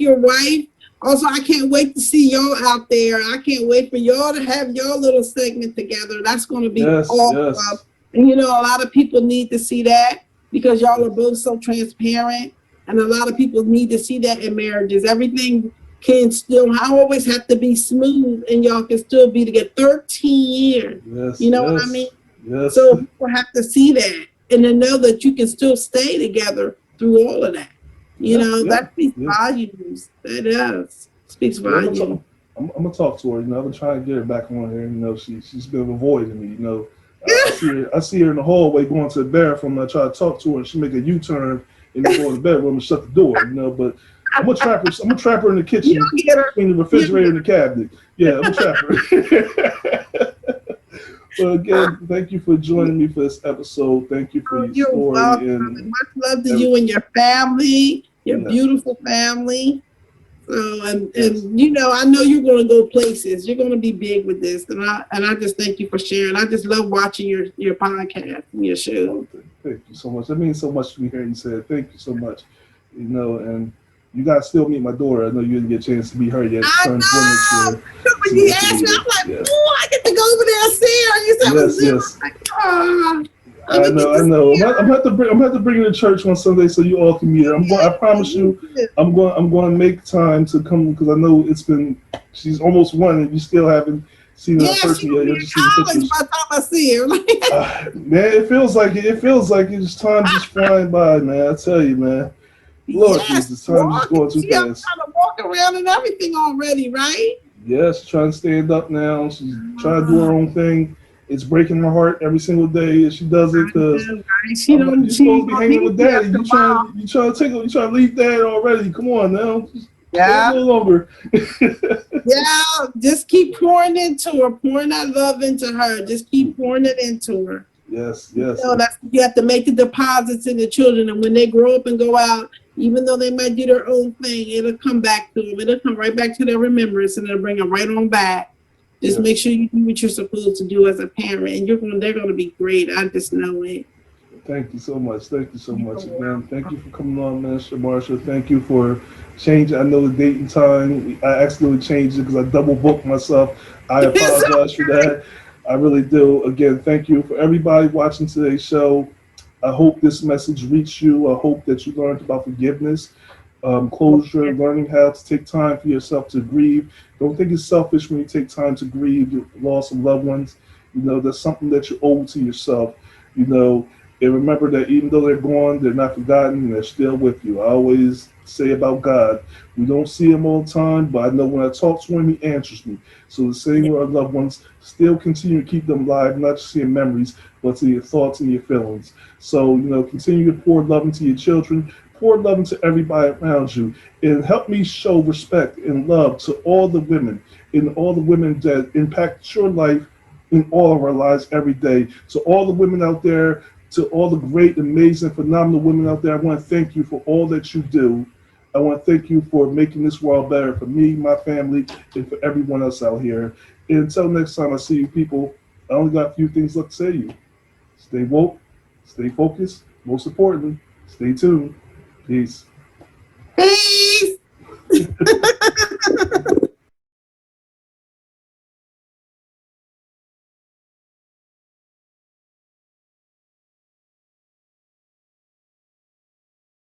your wife. Also, I can't wait to see y'all out there. I can't wait for y'all to have your little segment together. That's going to be Yes, awesome. yes, And a lot of people need to see that because y'all are yes, both so transparent. And a lot of people need to see that in marriages. Everything can still, I always have to be smooth and y'all can still be together 13 years. You yes, know what I mean? yes, yes, So people have to see that and to know that you can still stay together through all of that. yeah, yeah, That speaks yeah. volumes. That does. Speaks Yeah, I'm gonna volumes. talk. I'm gonna talk to her. I've been trying to get her back on here. She's been avoiding me. I see her. I see her in the hallway going to the bathroom. And I try to talk to her, and she make a U-turn and then go in the bedroom and shut the door. But I'm gonna trap her. I'm gonna trap her in the kitchen You'll get her. between the You'll refrigerator get and the cabinet. Yeah, I'm gonna trap her. But her. again, thank you for joining me for this episode. Thank you for Oh, your you're story welcome. and And much love to you and everything. your family, your Yes, beautiful family. So yes. I know you're going to go places. You're going to be big with this, and I just thank you for sharing. I just love watching your podcast and your show. Oh, thank you so much. That means so much to me hearing you say it. Thank you so much. And you guys still meet my daughter. I know you didn't get a chance to meet her yet. She I turns one next know. year, When so you you get to asked meet me, her. I'm like, Yes, oh, I get to go over there and see her. You said it was yes, Zoom. yes. I'm like, oh, I'm I gonna get know, to I see know. I'm her. gonna have to bring. I'm gonna have to bring her to church one Sunday so you all can meet her. I'm going. I Yeah, promise you you. did. I'm going to make time to come because I know it's been. She's almost one, and you still haven't seen her in Yeah, she person yet. gonna be You're in just seeing college pictures. by the time I see her. Man, it feels like it. It feels like it's time just flying by, man. I tell you, man. Lord Yes, Jesus, time just walking. going too She up fast. trying to walk around and everything already, right? Yeah, she's trying to stand up now. She's trying to do her Ah, own thing. It's breaking my heart every single day that she does it I because know, right? I'm like, you're She supposed to ain't be gonna hanging need with me daddy. after a while. You trying to take you trying to leave dad already. Come on now. Just stay a Yeah, little longer. yeah. Just keep pouring into her, pouring that love into her. Just keep pouring it into her. Yes, yes, That's you have to make the deposits in the children, and when they grow up and go out, even though they might do their own thing, it'll come back to them. It'll come right back to their remembrance, and it'll bring them right on back. Just make yes. sure you do what you're supposed to do as a parent, and they're going to be great. I just know it. Thank you so much. Thank you so You're much again. Thank you welcome. for coming on, Minister Marsha. Thank you for changing. I know the date and time. I accidentally changed it because I double booked myself. I It's apologize for that. I really do. Again, thank you for everybody watching today's show. I hope this message reached you. I hope that you learned about forgiveness, closure, okay. learning how to take time for yourself to grieve. Don't think it's selfish when you take time to grieve the loss of loved ones. That's something that you owe to yourself. You know, And remember that even though they're gone, they're not forgotten and they're still with you. I always say about God, we don't see him all the time, but I know when I talk to him, he answers me. So the same with our loved ones, still continue to keep them alive, not just in memories, but to your thoughts and your feelings. So, continue to pour love into your children, pour love into everybody around you, and help me show respect and love to all the women and all the women that impact your life in all of our lives every day. So all the women out there, to all the great, amazing, phenomenal women out there, I want to thank you for all that you do. I want to thank you for making this world better for me, my family, and for everyone else out here. And until next time I see you people, I only got a few things left to say to you. Stay woke, stay focused, most importantly, stay tuned. Peace. Peace.